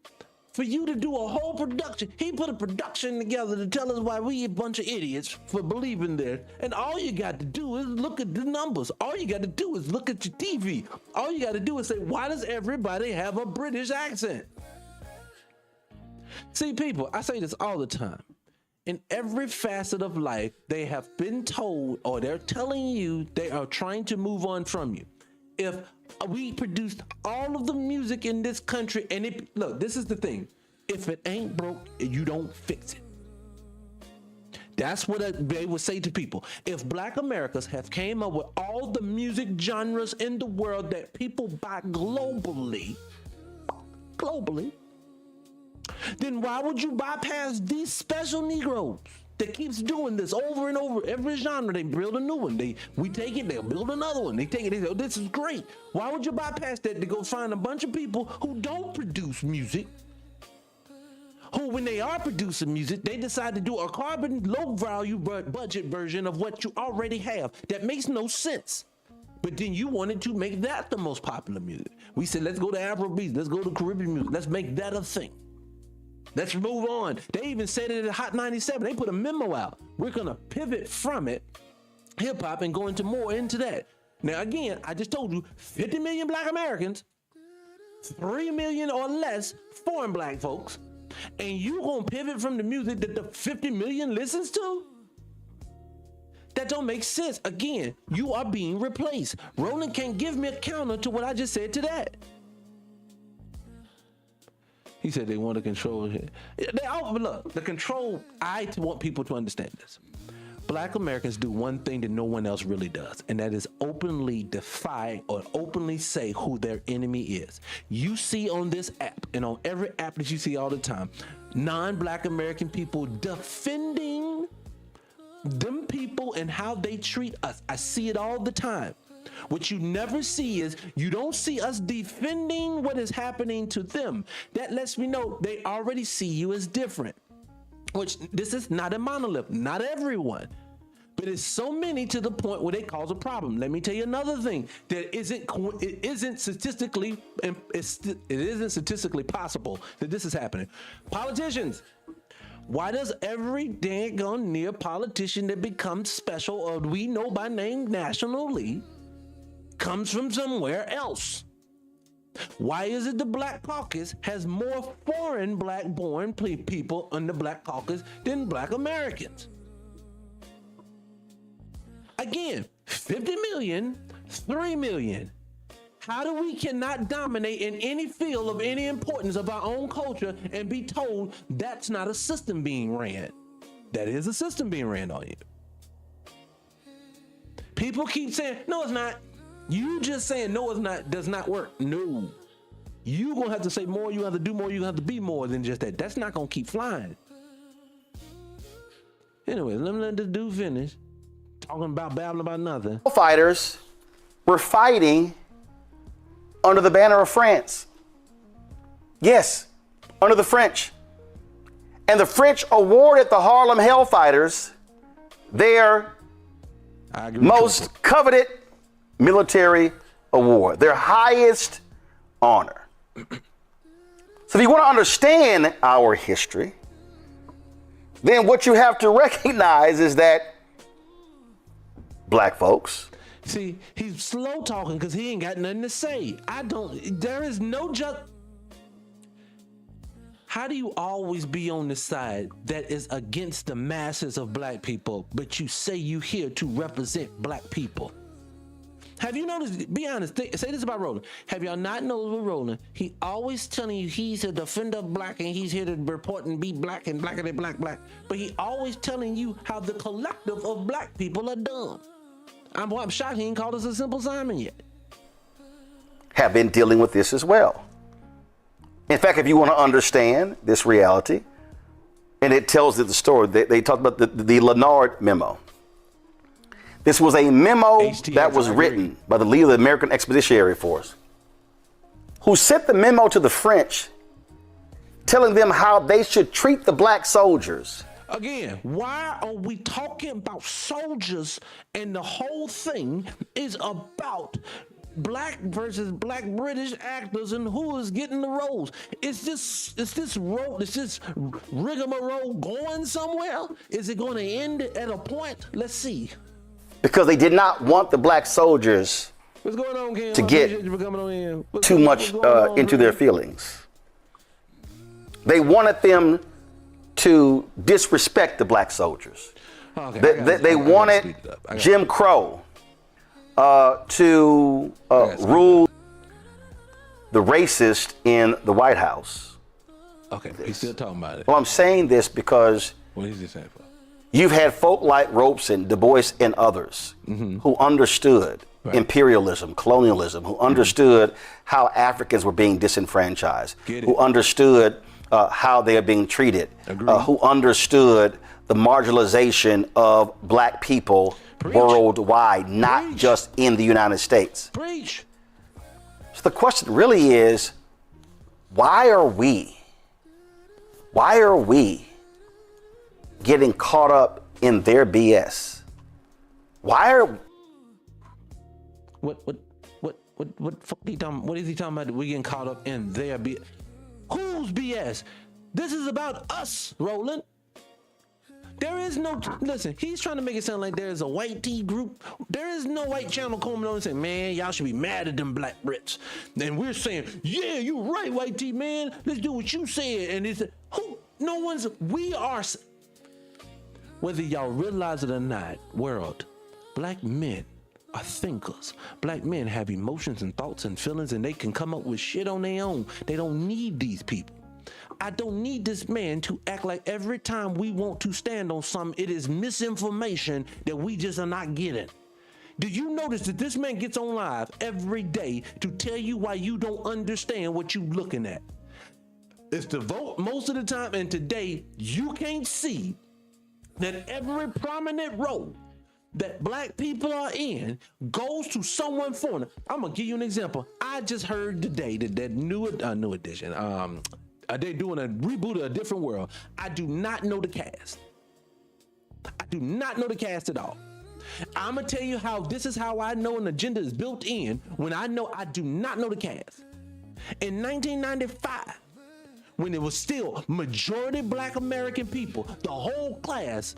for you to do a whole production. He put a production together to tell us why we a bunch of idiots for believing this. And all you got to do is look at the numbers. All you got to do is look at your TV. All you got to do is say, why does everybody have a British accent? See, people, I say this all the time. In every facet of life, they have been told, or they're telling you, they are trying to move on from you. If we produced all of the music in this country, and look, this is the thing. If it ain't broke, you don't fix it. That's what they would say to people. If Black Americans have came up with all the music genres in the world that people buy globally, then why would you bypass these special Negroes that keeps doing this over and over? Every genre, they build a new one. We take it, they'll build another one. They take it, they say, oh, this is great. Why would you bypass that to go find a bunch of people who don't produce music? Who, when they are producing music, they decide to do a carbon low value budget version of what you already have. That makes no sense. But then you wanted to make that the most popular music. We said, let's go to Afrobeat, let's go to Caribbean music, let's make that a thing. Let's move on. They even said it at Hot 97. They put a memo out. We're going to pivot from it, hip hop, and go into that. Now, again, I just told you 50 million Black Americans, 3 million or less foreign Black folks, and you going to pivot from the music that the 50 million listens to? That don't make sense. Again, you are being replaced. Roland can't give me a counter to what I just said to that. He said they want to control it. Look, the control, I want people to understand this. Black Americans do one thing that no one else really does, and that is openly defy or openly say who their enemy is. You see on this app, and on every app that you see all the time, non-Black American people defending them people and how they treat us. I see it all the time. What you never see is, you don't see us defending what is happening to them. That lets me know they already see you as different. Which, this is not a monolith, not everyone. But it's so many to the point where they cause a problem. Let me tell you another thing that it isn't statistically possible that this is happening. Politicians. Why does every daggone near politician that becomes special, or we know by name nationally, comes from somewhere else? Why is it the Black Caucus has more foreign Black-born people in the Black Caucus than Black Americans? Again, 50 million, 3 million. How do we cannot dominate in any field of any importance of our own culture and be told that's not a system being ran? That is a system being ran on you. People keep saying, no, it's not. You just saying no, it's not, does not work. No. You're going to have to say more, you have to do more, you have to be more than just that. That's not going to keep flying. Anyway, let me let this dude finish. Babbling about nothing. Fighters were fighting under the banner of France. Yes, under the French. And the French awarded the Harlem Hellfighters their most coveted military award, their highest honor. So if you want to understand our history, then what you have to recognize is that Black folks. See, he's slow talking because he ain't got nothing to say. There is no How do you always be on the side that is against the masses of Black people, but you say you here to represent Black people? Have you noticed, be honest, say this about Roland. Have y'all not noticed with Roland, he always telling you he's a defender of Black and he's here to report and be Black and blacker than Black. But he always telling you how the collective of Black people are dumb. I'm shocked he ain't called us a Simple Simon yet. Have been dealing with this as well. In fact, if you want to understand this reality, and it tells the story, they talked about the Leonard memo. This was a memo that was written by the leader of the American Expeditionary Force, who sent the memo to the French, telling them how they should treat the Black soldiers. Again, why are we talking about soldiers and the whole thing is about black versus black British actors and who is getting the roles. Is this rigmarole going somewhere? Is it going to end at a point? Let's see. Because they did not want the black soldiers What's going on, Ken? to get too much into their feelings. They wanted them to disrespect the black soldiers. Okay, they wanted Jim Crow to rule the racist in the White House. Okay, he's still talking about it. Well, I'm saying this because What is he saying for? you've had folk like Robeson, Du Bois, and others who understood imperialism, colonialism, who understood how Africans were being disenfranchised, who understood how they are being treated, who understood the marginalization of black people worldwide, not just in the United States. Preach. So the question really is, why are we getting caught up in their BS? Why are What fuck he talking? What is he talking about? We getting caught up in their BS? Whose BS? This is about us, Roland. There is no, listen, he's trying to make it sound like there is a white tea group. There is no white channel coming on and saying, man, y'all should be mad at them black Brits. And we're saying, yeah, you're right, white tea, man. Let's do what you said. And it's, we are, whether y'all realize it or not, world, black men are thinkers. Black men have emotions and thoughts and feelings, and they can come up with shit on their own. They don't need these people. I don't need this man to act like every time we want to stand on something, it is misinformation that we just are not getting. Do you notice that this man gets on live every day to tell you why you don't understand what you're looking at? It's the vote most of the time, and today you can't see that every prominent role that black people are in goes to someone foreign. I'm gonna give you an example. I just heard today that new edition. They're doing a reboot of A Different World. I do not know the cast. I do not know the cast at all. I'm gonna tell you how this is how I know an agenda is built in when I know I do not know the cast. In 1995, when it was still majority black American people, the whole class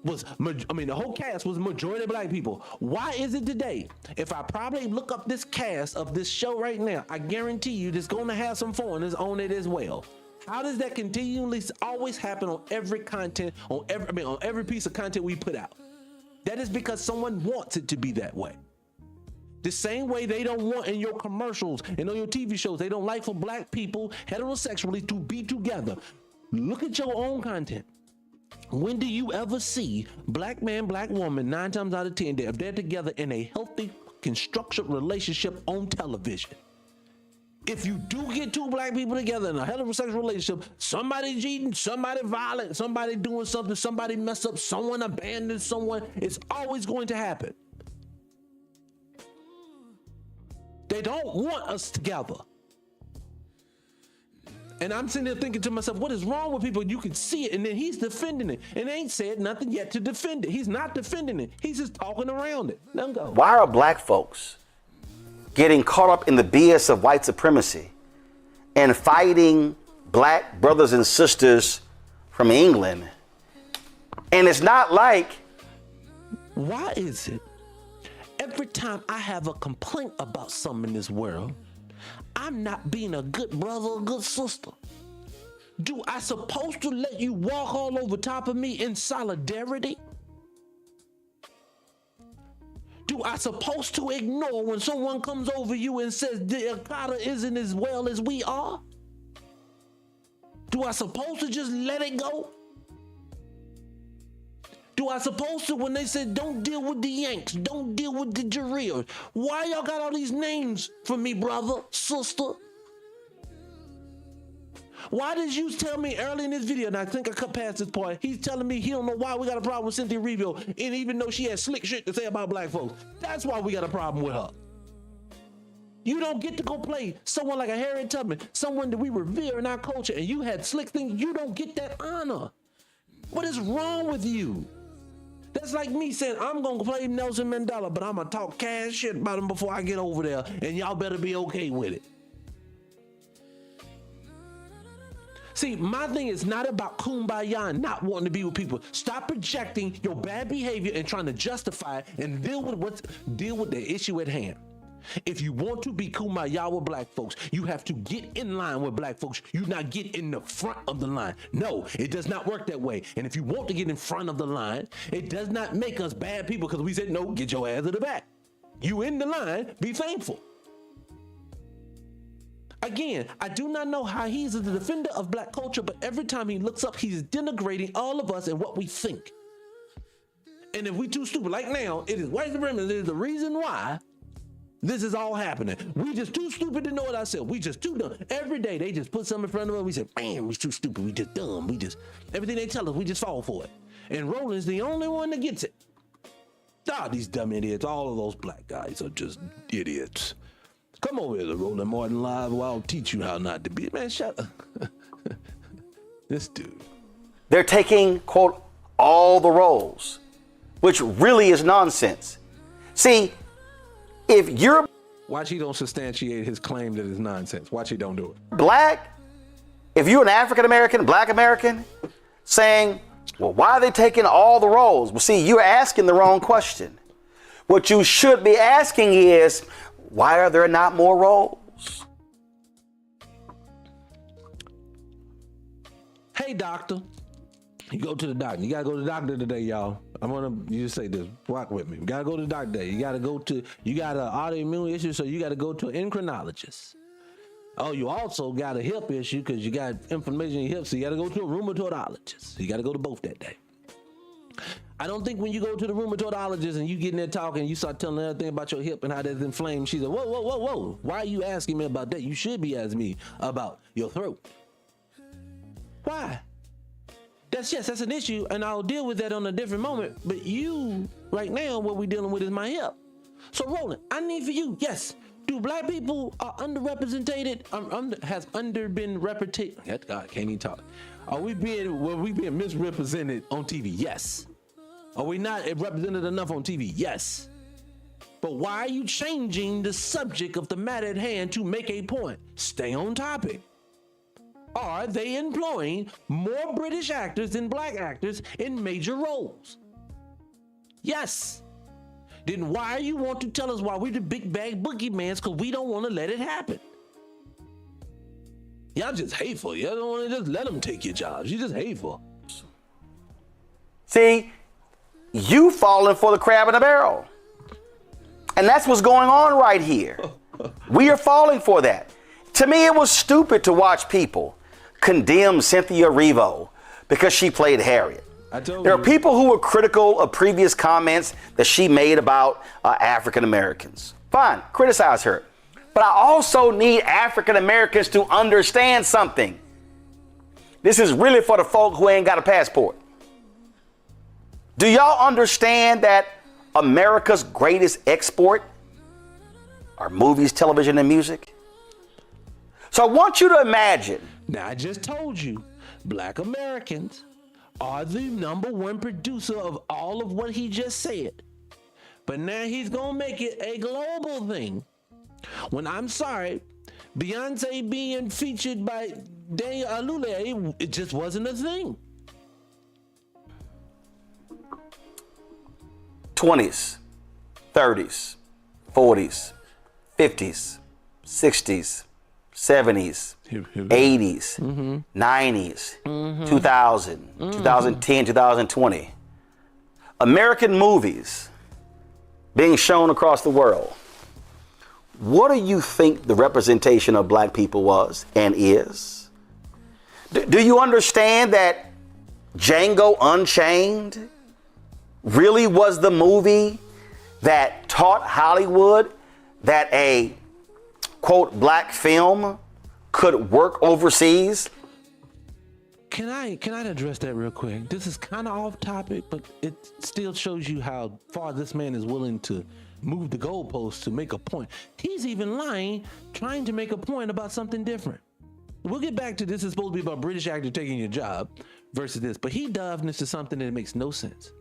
was, the whole cast was majority black people. Why is it today? If I probably look up this cast of this show right now, I guarantee you it's gonna have some foreigners on it as well. How does that continually always happen on every content, on every piece of content we put out? That is because someone wants it to be that way. The same way they don't want in your commercials and on your TV shows, they don't like for black people heterosexually to be together. Look at your own content. When do you ever see black man, black woman, 9 times out of 10, if they're together in a healthy, constructive relationship on television? If you do get 2 black people together in a heterosexual relationship, somebody cheating, somebody violent, somebody doing something, somebody mess up, someone abandoned someone, it's always going to happen. They don't want us together. And I'm sitting there thinking to myself, what is wrong with people? You can see it, and then he's defending it. And they ain't said nothing yet to defend it. He's not defending it. He's just talking around it. Let him go. Why are black folks getting caught up in the BS of white supremacy and fighting black brothers and sisters from England? And it's not like... Why is it every time I have a complaint about something in this world, I'm not being a good brother or good sister? Do I supposed to let you walk all over top of me in solidarity? Do I supposed to ignore when someone comes over you and says the Al-Qaeda isn't as well as we are? Do I supposed to just let it go? Do I supposed to, when they said don't deal with the Yanks, don't deal with the Jareers, why y'all got all these names for me, brother, sister? Why did you tell me early in this video, and I think I cut past this part, he's telling me he don't know why we got a problem with Cynthia Erivo, and even though she has slick shit to say about black folks, that's why we got a problem with her. You don't get to go play someone like a Harriet Tubman, someone that we revere in our culture, and you had slick things, you don't get that honor. What is wrong with you? That's That's like me saying, I'm going to play Nelson Mandela, but I'm going to talk cash shit about him before I get over there, and y'all better be okay with it. See, my thing is not about kumbaya and not wanting to be with people. Stop projecting your bad behavior and trying to justify it and deal with the issue at hand. If you want to be kumbaya with black folks, you have to get in line with black folks. You not get in the front of the line. No, it does not work that way. And if you want to get in front of the line, it does not make us bad people because we said, no, get your ass to the back. You in the line, be thankful. Again, I do not know how he's a defender of black culture, but every time he looks up, he's denigrating all of us and what we think. And if we too stupid, like now, it is white supremacy. It is the reason why this is all happening. We just too stupid to know it ourselves. We just too dumb. Every day they just put something in front of us. We say, man, we too stupid. We just dumb. Everything they tell us, we just fall for it. And Roland's the only one that gets it. These dumb idiots. All of those black guys are just idiots. Come over here to Roland Martin Live where I'll teach you how not to be. Man, shut up. This dude. They're taking, quote, all the roles, which really is nonsense. See, if you're watch he don't substantiate his claim that it's nonsense. Watch he don't do it. Black, if you're an African American, black American, saying, well, why are they taking all the roles? Well, see, you're asking the wrong question. What you should be asking is, why are there not more roles? Hey, doctor. You go to the doctor. You gotta go to the doctor today, y'all. You just say this. Walk with me. You gotta go to the doctor today. You got an autoimmune issue, so you gotta go to an endocrinologist. Oh, you also got a hip issue because you got inflammation in your hips, so you gotta go to a rheumatologist. You gotta go to both that day. I don't think when you go to the rheumatologist and you get in there talking, you start telling her everything about your hip and how that's inflamed. She's like, whoa. Why are you asking me about that? You should be asking me about your throat. Why? That's an issue, and I'll deal with that on a different moment. But you, right now, what we're dealing with is my hip. So, Roland, I need for you, yes. Do black people are underrepresented? Been represented? God, can't even talk. Are we being misrepresented on TV? Yes. Are we not represented enough on TV? Yes. But why are you changing the subject of the matter at hand to make a point? Stay on topic. Are they employing more British actors than black actors in major roles? Yes. Then why you want to tell us why we're the big bag boogeymans? Because we don't want to let it happen. Y'all just hateful. Y'all don't want to just let them take your jobs. You're just hateful. See, you falling for the crab in a barrel. And that's what's going on right here. We are falling for that. To me, it was stupid to watch people condemn Cynthia Erivo because she played Harriet. There are people who were critical of previous comments that she made about African Americans. Fine, criticize her. But I also need African Americans to understand something. This is really for the folk who ain't got a passport. Do y'all understand that America's greatest export are movies, television, and music? So I want you to imagine. Now, I just told you, black Americans are the #1 producer of all of what he just said. But now he's going to make it a global thing. When I'm sorry, Beyonce being featured by Daniel Alule, it just wasn't a thing. 20s, 30s, 40s, 50s, 60s, 70s, 80s, 90s, 2000, 2010, 2020. American movies being shown across the world. What do you think the representation of black people was and is? Do you understand that Django Unchained really was the movie that taught Hollywood that a, quote, black film could work overseas? Can I address that real quick? This is kind of off topic, but it still shows you how far this man is willing to move the goalposts to make a point. He's even lying, trying to make a point about something different. We'll get back to this. Is supposed to be about British actor taking your job versus this, but he dived into something that makes no sense.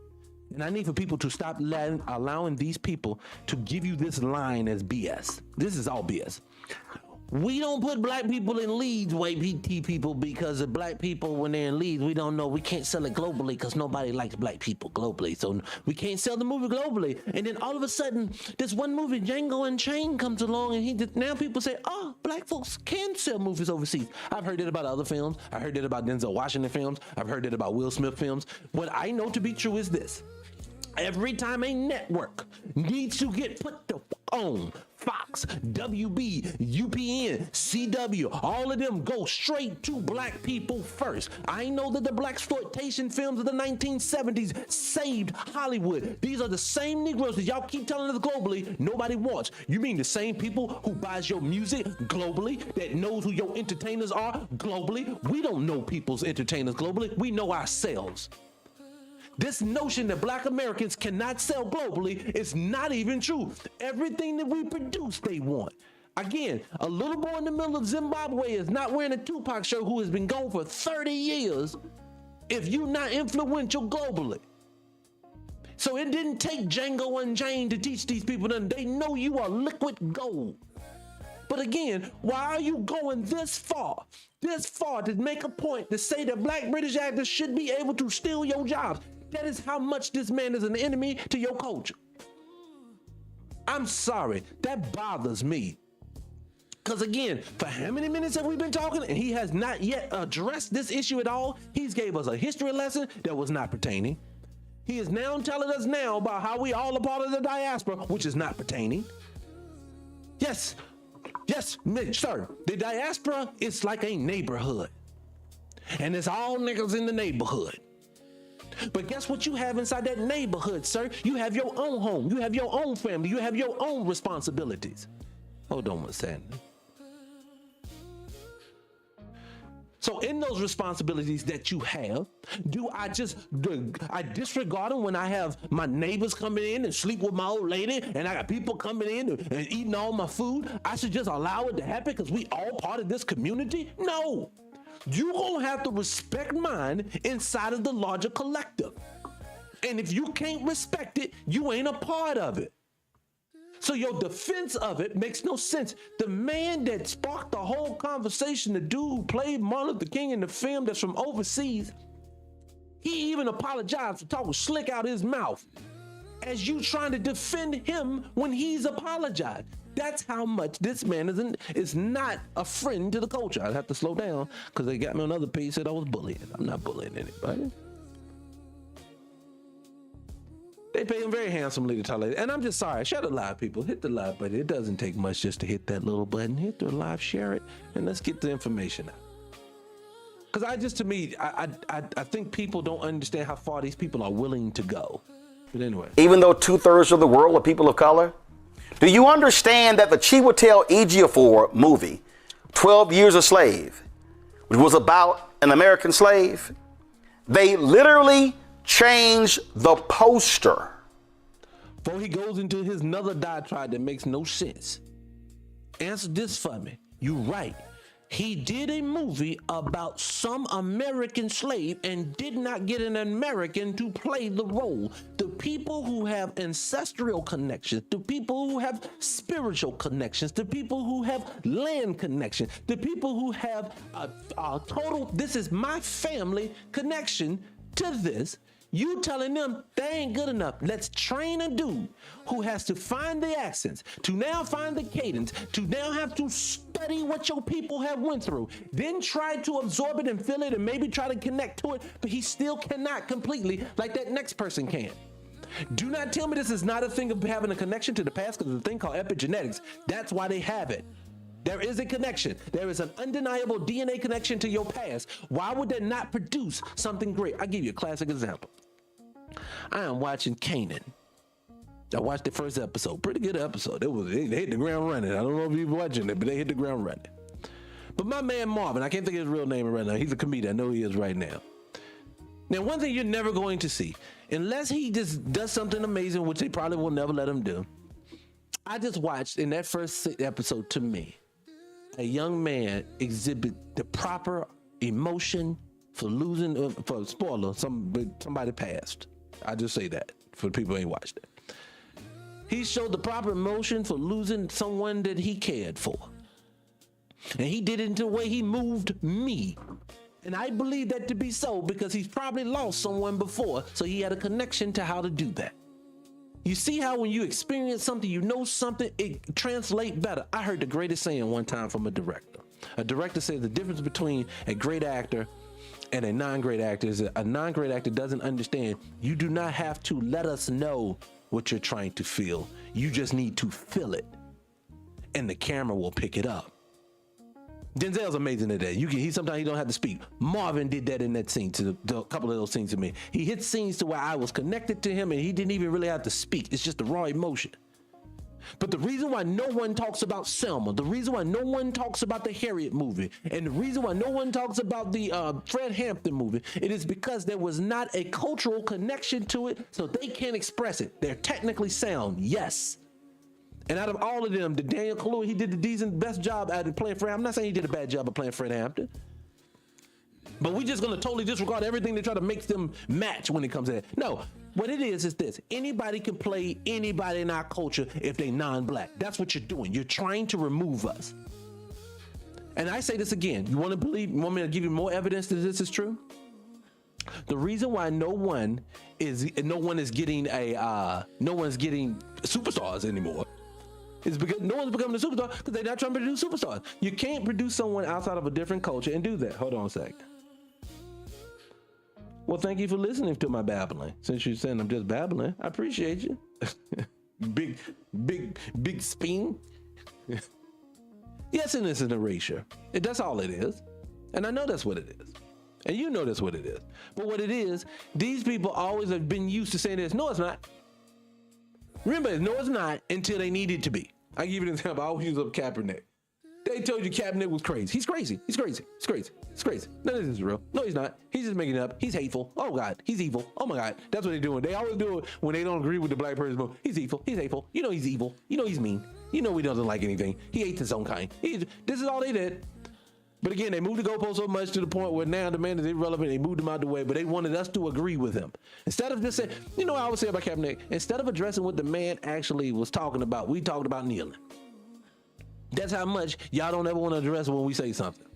And I need for people to stop allowing these people to give you this line as BS. This is all BS. We don't put black people in leads, white PT people, because of black people, when they're in leads, we don't know. We can't sell it globally because nobody likes black people globally. So we can't sell the movie globally. And then all of a sudden, this one movie, Django Unchained, comes along, and now people say, oh, black folks can sell movies overseas. I've heard it about other films. I heard it about Denzel Washington films. I've heard it about Will Smith films. What I know to be true is this. Every time a network needs to get put the on, Fox, WB, UPN, CW, all of them go straight to black people first. I know that the blaxploitation films of the 1970s saved Hollywood. These are the same Negroes that y'all keep telling us globally nobody wants. You mean the same people who buys your music globally, that knows who your entertainers are globally? We don't know people's entertainers globally. We know ourselves. This notion that black Americans cannot sell globally is not even true. Everything that we produce, they want. Again, a little boy in the middle of Zimbabwe is not wearing a Tupac shirt who has been gone for 30 years if you're not influential globally. So it didn't take Django Unchained to teach these people that they know you are liquid gold. But again, why are you going this far to make a point to say that black British actors should be able to steal your jobs? That is how much this man is an enemy to your culture. I'm sorry, that bothers me. Because again, for how many minutes have we been talking and he has not yet addressed this issue at all? He's gave us a history lesson that was not pertaining. He is now telling us now about how we all a part of the diaspora, which is not pertaining. Yes, sir, the diaspora is like a neighborhood. And it's all niggas in the neighborhood. But guess what you have inside that neighborhood, sir? You have your own home. You have your own family. You have your own responsibilities. Hold on one second. So in those responsibilities that you have, I disregard them when I have my neighbors coming in and sleep with my old lady and I got people coming in and eating all my food? I should just allow it to happen because we all part of this community? No. You're going to have to respect mine inside of the larger collective. And if you can't respect it, you ain't a part of it. So your defense of it makes no sense. The man that sparked the whole conversation, the dude who played Martin Luther King in the film that's from overseas, he even apologized for talking slick out his mouth as you trying to defend him when he's apologized. That's how much this man is not a friend to the culture. I'd have to slow down because they got me on another page said I was bullying. I'm not bullying anybody. They pay him very handsomely to tolerate it. And I'm just sorry. Share the live, people. Hit the live button. It doesn't take much just to hit that little button. Hit the live, share it, and let's get the information out. Because I think people don't understand how far these people are willing to go. But anyway. Even though 2/3 of the world are people of color, do you understand that the Chiwetel Ejiofor movie, 12 Years a Slave, which was about an American slave, they literally changed the poster. Before he goes into his another diatribe that makes no sense, answer this for me. You're right. He did a movie about some American slave and did not get an American to play the role. The people who have ancestral connections, the people who have spiritual connections, the people who have land connections, the people who have a total, this is my family connection to this. You telling them they ain't good enough. Let's train a dude who has to find the accents, to now find the cadence, to now have to study what your people have went through, then try to absorb it and feel it and maybe try to connect to it, but he still cannot completely like that next person can. Do not tell me this is not a thing of having a connection to the past, because there's a thing called epigenetics. That's why they have it. There is a connection. There is an undeniable DNA connection to your past. Why would that not produce something great? I'll give you a classic example. I am watching Kanan. I watched the first episode. Pretty good episode. They hit the ground running. I don't know if you're watching it, but they hit the ground running. But my man Marvin, I can't think of his real name right now. He's a comedian. I know he is right now. Now, one thing you're never going to see, unless he just does something amazing, which they probably will never let him do. I just watched in that first episode, to me, a young man exhibit the proper emotion for losing, for spoiler, somebody passed. I just say that. for the people who ain't watched it. He showed the proper emotion for losing someone that he cared for. And he did it in the way he moved me. And I believe that to be so because he's probably lost someone before, so he had a connection to how to do that. You see how when you experience something, you know something, it translates better. I heard the greatest saying one time from a director. A director said the difference between a great actor and a non-great actor is that a non-great actor doesn't understand. You do not have to let us know what you're trying to feel. You just need to feel it, and the camera will pick it up. Denzel's amazing at that. Sometimes he don't have to speak. Marvin did that in that scene, to a couple of those scenes to me. He hit scenes to where I was connected to him and he didn't even really have to speak. It's just the raw emotion. But the reason why no one talks about Selma, the reason why no one talks about the Harriet movie, and the reason why no one talks about the Fred Hampton movie, it is because there was not a cultural connection to it, so they can't express it. They're technically sound, yes. And out of all of them, the Daniel Kaluuya, he did the best job at playing Fred. I'm not saying he did a bad job of playing Fred Hampton, but we're just gonna totally disregard everything they try to make them match when it comes to that. No, what it is this: anybody can play anybody in our culture if they non-black. That's what you're doing. You're trying to remove us. And I say this again: you want me to give you more evidence that this is true? The reason why no one is getting superstars anymore is because no one's becoming a superstar because they're not trying to produce superstars. You can't produce someone outside of a different culture and do that. Hold on a sec. Well, thank you for listening to my babbling. Since you're saying I'm just babbling, I appreciate you. big spin. Yes, and it's an erasure. That's all it is. And I know that's what it is. And you know that's what it is. But what it is, these people always have been used to saying this. No, it's not. Remember, no, it's not until they need it to be. I give you an example. I always use up Kaepernick. They told you Kaepernick was crazy. He's crazy. He's crazy. He's crazy. It's crazy. None of this is real. No, he's not. He's just making it up. He's hateful. Oh, God. He's evil. Oh, my God. That's what they're doing. They always do it when they don't agree with the black person. He's evil. He's hateful. You know he's evil. You know he's mean. You know he doesn't like anything. He hates his own kind. This is all they did. But again, they moved the goalpost so much to the point where now the man is irrelevant. They moved him out the way, but they wanted us to agree with him. Instead of just saying, you know what I always say about Kaepernick? Instead of addressing what the man actually was talking about, we talked about kneeling. That's how much y'all don't ever want to address when we say something.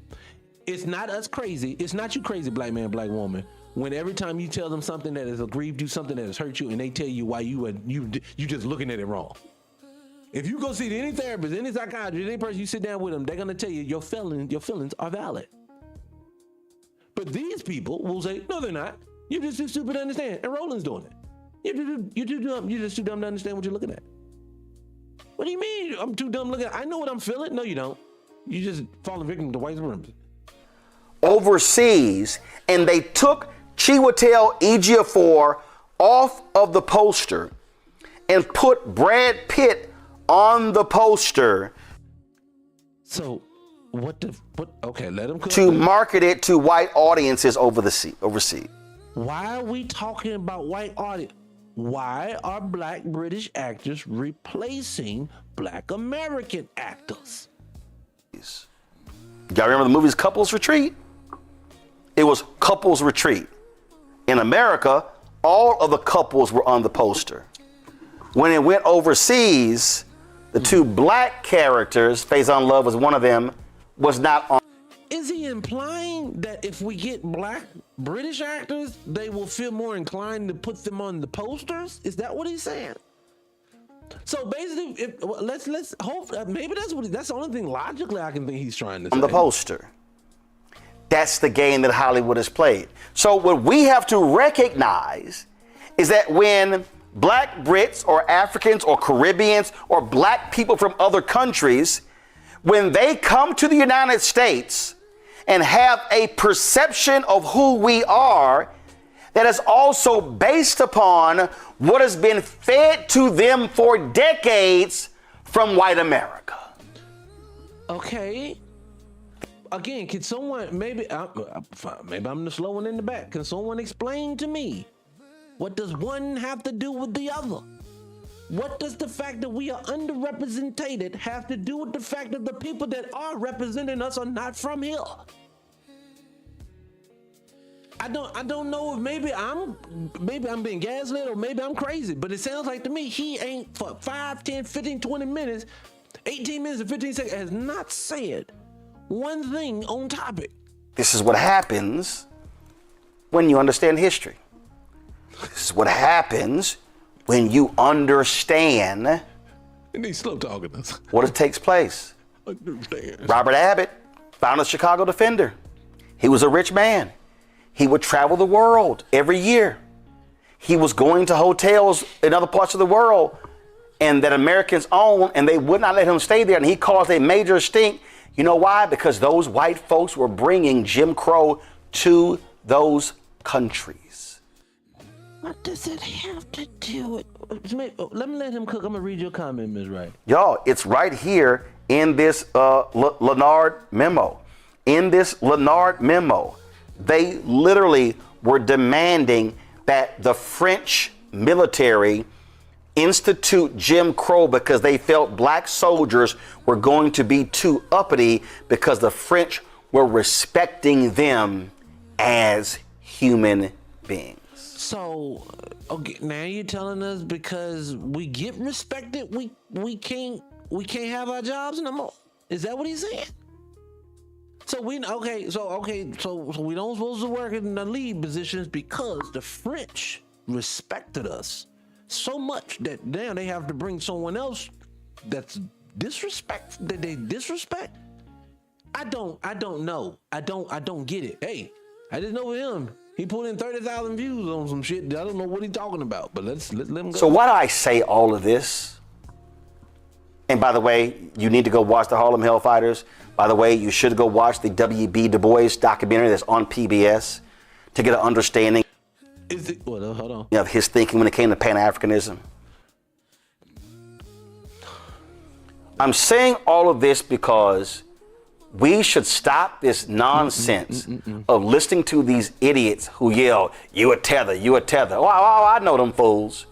It's not us crazy. It's not you crazy, black man, black woman. When every time you tell them something that has aggrieved you, something that has hurt you, and they tell you why you just looking at it wrong. If you go see any therapist, any psychiatrist, any person you sit down with them, they're gonna tell you your feelings are valid. But these people will say, no, they're not. You're just too stupid to understand. And Roland's doing it. You're too dumb. You're just too dumb to understand what you're looking at. What do you mean? I'm too dumb looking at? I know what I'm feeling. No, you don't. You just falling victim to white supremacy. Overseas, and they took Chiwetel Ejiofor off of the poster and put Brad Pitt on the poster. So okay, let him to market it to white audiences overseas. Why are we talking about white audience? Why are black British actors replacing black American actors? Y'all remember the movie's Couples Retreat? It was Couples Retreat. In America, all of the couples were on the poster. When it went overseas, the two black characters, Faison Love was one of them, was not on. Is he implying that if we get black British actors, they will feel more inclined to put them on the posters? Is that what he's saying? So basically, let's hope maybe that's the only thing logically I can think he's trying to say. On the poster. That's the game that Hollywood has played. So what we have to recognize is that when black Brits or Africans or Caribbeans or black people from other countries, when they come to the United States and have a perception of who we are, that is also based upon what has been fed to them for decades from white America. Okay. Again, can someone, maybe I'm the slow one in the back. Can someone explain to me, what does one have to do with the other? What does the fact that we are underrepresented have to do with the fact that the people that are representing us are not from here? I don't know if maybe I'm being gaslit or maybe I'm crazy, but it sounds like to me he ain't for 5, 10, 15, 20 minutes, 18 minutes and 15 seconds has not said one thing on topic. This is what happens when you understand history. This is what happens when you understand and he's slow talking us. What it takes place. Understand. Robert Abbott, founded the Chicago Defender. He was a rich man. He would travel the world every year. He was going to hotels in other parts of the world and that Americans own, and they would not let him stay there. And he caused a major stink. You know why? Because those white folks were bringing Jim Crow to those countries. What does it have to do with? Let me let him cook. I'm gonna read your comment, Ms. Wright. Y'all, it's right here in this Lennard memo. In this Lennard memo, they literally were demanding that the French military institute Jim Crow because they felt black soldiers were going to be too uppity because the French were respecting them as human beings. So, okay, now you're telling us because we get respected, we can't have our jobs no more. Is that what he's saying? So we don't supposed to work in the lead positions because the French respected us so much that now they have to bring someone else that's that they disrespect. I don't know. I don't get it. Hey, I just know him. He put in 30,000 views on some shit. I don't know what he's talking about, but let him go. So why do I say all of this? And by the way, you need to go watch the Harlem Hellfighters. By the way, you should go watch the W.B. Du Bois documentary that's on PBS to get an understanding of his thinking when it came to Pan-Africanism. I'm saying all of this because we should stop this nonsense of listening to these idiots who yell, "You a tether, you a tether." Oh, I know them fools.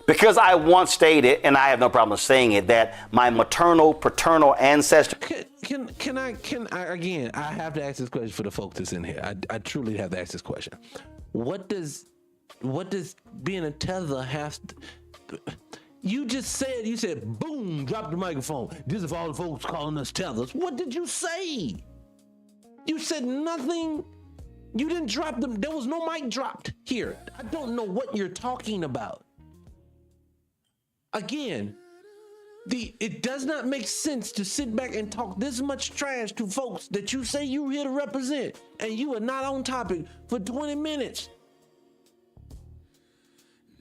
Because I once stated, and I have no problem saying it, that my maternal, paternal ancestors. Can I again, I have to ask this question for the folks that's in here. I truly have to ask this question. What does being a tether have to, you said, boom, drop the microphone. This is for all the folks calling us tethers. What did you say? You said nothing. You didn't drop them. There was no mic dropped here. I don't know what you're talking about. Again, it does not make sense to sit back and talk this much trash to folks that you say you're here to represent, and you are not on topic for 20 minutes.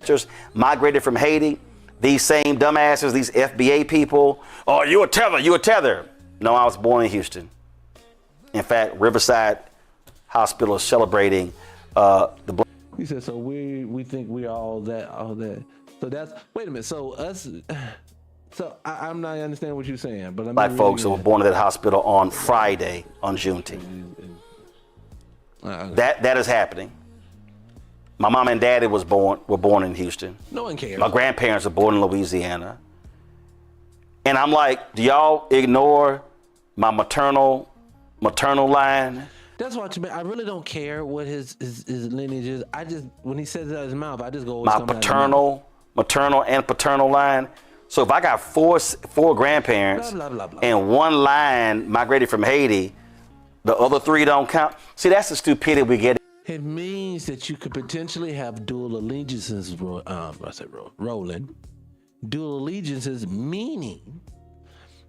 Just migrated from Haiti. These same dumbasses, these FBA people. Oh, you a tether, you a tether. No, I was born in Houston. In fact, Riverside Hospital is celebrating the. He said, so we think we all that. So that's, wait a minute. So I'm not understanding what you're saying, but black folks that were born in that hospital on Friday on Juneteenth. That is happening. My mom and daddy were born in Houston. No one cares. My grandparents were born in Louisiana. And I'm like, do y'all ignore my maternal line? That's what I really don't care what his lineage is. I just, when he says it out of his mouth, I just go. My maternal and paternal line. So if I got four grandparents and one line migrated from Haiti, the other three don't count. See, that's the stupidity we get. It means that you could potentially have dual allegiances. Roland. Dual allegiances meaning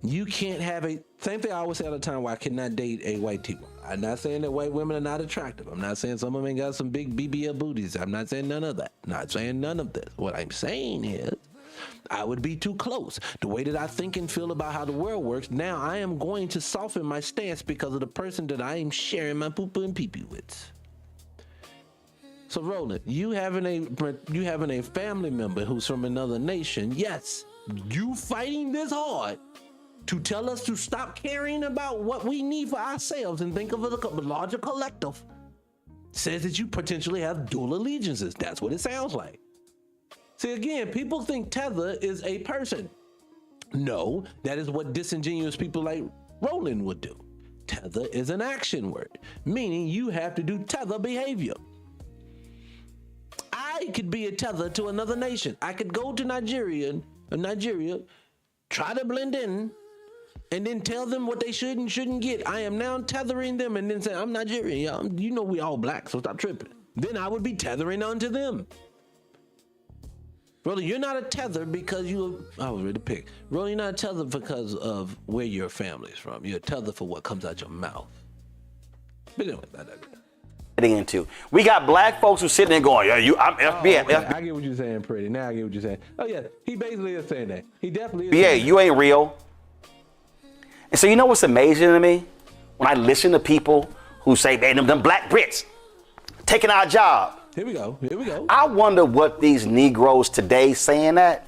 you can't have same thing I always say all the time, why I cannot date a white people. I'm not saying that white women are not attractive. I'm not saying some of them ain't got some big BBL booties. I'm not saying none of that. Not saying none of this. What I'm saying is I would be too close. The way that I think and feel about how the world works, now I am going to soften my stance because of the person that I am sharing my poo-poo and pee-pee with. So Roland, you having a family member who's from another nation, yes, you fighting this hard to tell us to stop caring about what we need for ourselves and think of a larger collective, says that you potentially have dual allegiances. That's what it sounds like. See, again, people think tether is a person. No, that is what disingenuous people like Roland would do. tether is an action word, meaning you have to do tether behavior. I could be a tether to another nation. I could go to Nigeria, try to blend in, and then tell them what they should and shouldn't get. I am now tethering them and then say, I'm Nigerian. Yeah, you know we all black, so stop tripping. Then I would be tethering onto them. Brother, you're not a tether because I was ready to pick. Brother, you're not a tether because of where your family's from. You're a tether for what comes out your mouth. But anyway, into. We got black folks who sitting there going, I'm FBA. Okay. I get what you're saying, Pretty. Now I get what you're saying. Oh yeah, he basically is saying that. He definitely is. Yeah, you ain't real. And so you know what's amazing to me? When I listen to people who say, man, them black Brits taking our job. Here we go. I wonder what these Negroes today saying that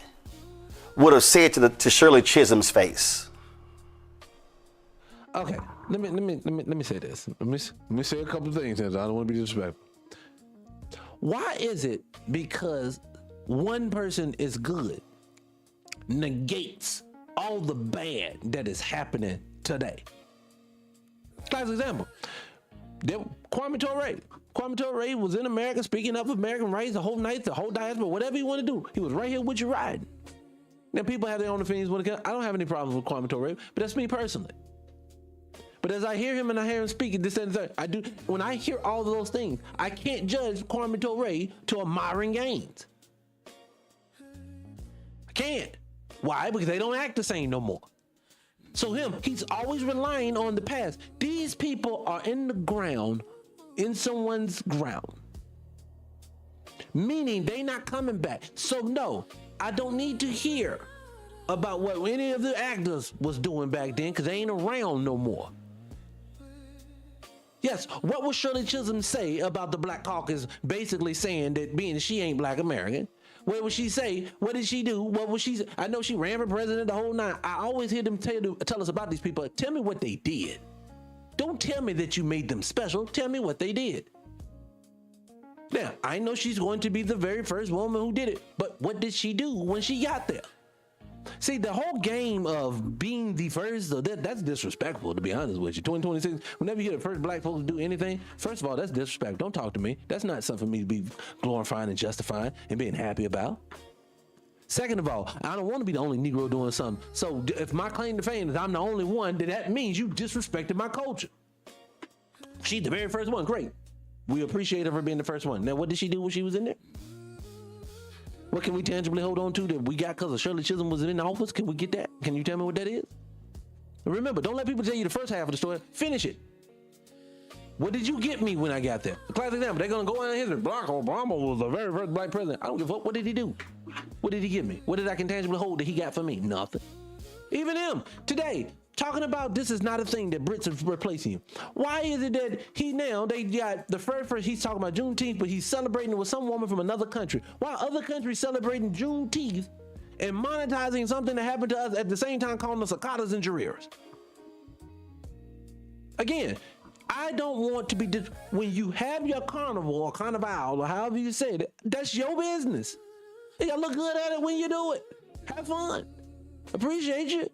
would have said to Shirley Chisholm's face. Okay, let me say this. Let me say a couple of things, and I don't want to be disrespectful. Why is it because one person is good negates all the bad that is happening today? Classic example. Kwame Ture was in America speaking up for American rights the whole night, the whole diaspora, whatever you want to do. He was right here with you riding. Now people have their own opinions when it comes. I don't have any problems with Kwame Ture, but that's me personally. But as I hear him and I hear him speaking this and that, I do. When I hear all of those things, I can't judge Kwame Ture to a Myron Gaines. I can't. Why? Because they don't act the same no more. So he's always relying on the past. These people are in the ground, in someone's ground. Meaning they not coming back. So no, I don't need to hear about what any of the actors was doing back then because they ain't around no more. Yes, what would Shirley Chisholm say about the Black Caucus basically saying that being she ain't Black American? What would she say? What did she do? What was she say? I know she ran for president the whole nine. I always hear them tell us about these people. Tell me what they did. Don't tell me that you made them special. Tell me what they did. Now, I know she's going to be the very first woman who did it, but what did she do when she got there? See, the whole game of being the first, that's disrespectful, to be honest with you. 2026, whenever you hear the first black folks do anything, first of all, that's disrespect. Don't talk to me. That's not something for me to be glorifying and justifying and being happy about. Second of all, I don't want to be the only Negro doing something. So if my claim to fame is I'm the only one, then that means you disrespected my culture. She's the very first one. Great. We appreciate her for being the first one. Now, what did she do when she was in there? What can we tangibly hold on to that we got because of Shirley Chisholm was in the office? Can we get that? Can you tell me what that is? Remember, don't let people tell you the first half of the story. Finish it. What did you get me when I got there? A classic example. They're going to go in history. Barack Obama was the very first black president. I don't give a fuck. What did he do? What did he give me? What did I can tangibly hold that he got for me? Nothing. Even him, today, talking about this is not a thing that Brits are replacing him. Why is it that they got the first, he's talking about Juneteenth, but he's celebrating it with some woman from another country. While other countries celebrating Juneteenth and monetizing something that happened to us at the same time calling us cicadas and jareers. Again, I don't want to be, when you have your carnival or carnival or however you say it, that's your business. You gotta look good at it when you do it. Have fun. Appreciate you.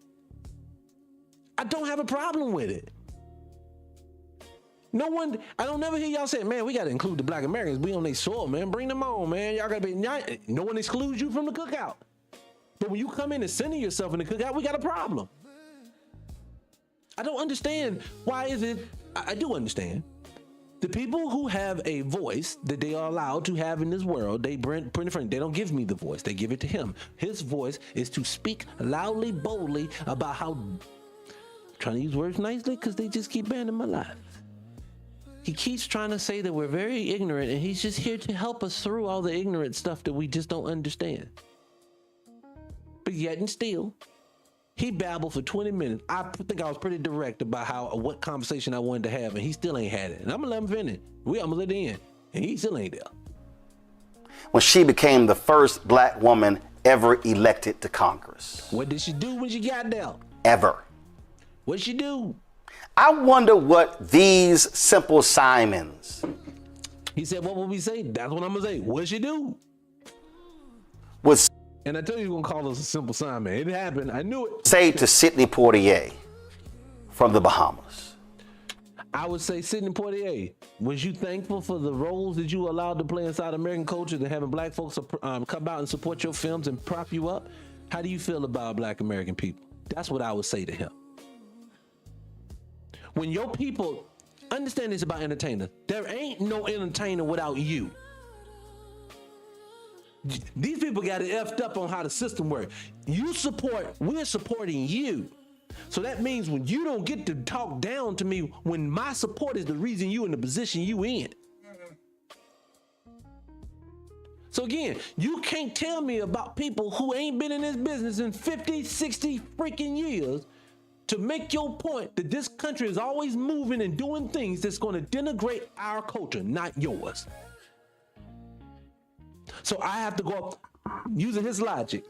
I don't have a problem with it. No one, I don't never hear y'all say, man, we got to include the Black Americans. We on their soil, man. Bring them on, man. Y'all got to be, no one excludes you from the cookout. But when you come in and center yourself in the cookout, we got a problem. I don't understand why is it, I do understand. The people who have a voice that they are allowed to have in this world, they don't give me the voice, they give it to him. His voice is to speak loudly, boldly about how, trying to use words nicely because they just keep banning my life. He keeps trying to say that we're very ignorant and he's just here to help us through all the ignorant stuff that we just don't understand. But yet and still, he babbled for 20 minutes. I think I was pretty direct about what conversation I wanted to have, and he still ain't had it. And I'm gonna let him finish. I'm gonna let it in, and he still ain't there. When she became the first black woman ever elected to Congress. What did she do when she got there? Ever. What'd she do? I wonder what these Simple Simons. He said, what will we say? That's what I'm gonna say. What'd she do? Was. And I tell you, you're gonna call us a Simple Simon. It happened. I knew it. Say to Sidney Poitier from the Bahamas. I would say, Sidney Poitier, was you thankful for the roles that you allowed to play inside American culture, and having black folks come out and support your films and prop you up? How do you feel about black American people? That's what I would say to him. When your people understand this about entertainers, there ain't no entertainer without you. These people got it effed up on how the system works. We're supporting you. So that means when you don't get to talk down to me, when my support is the reason you in the position you in. So again, you can't tell me about people who ain't been in this business in 50, 60 freaking years to make your point that this country is always moving and doing things that's going to denigrate our culture, not yours. So I have to go using his logic.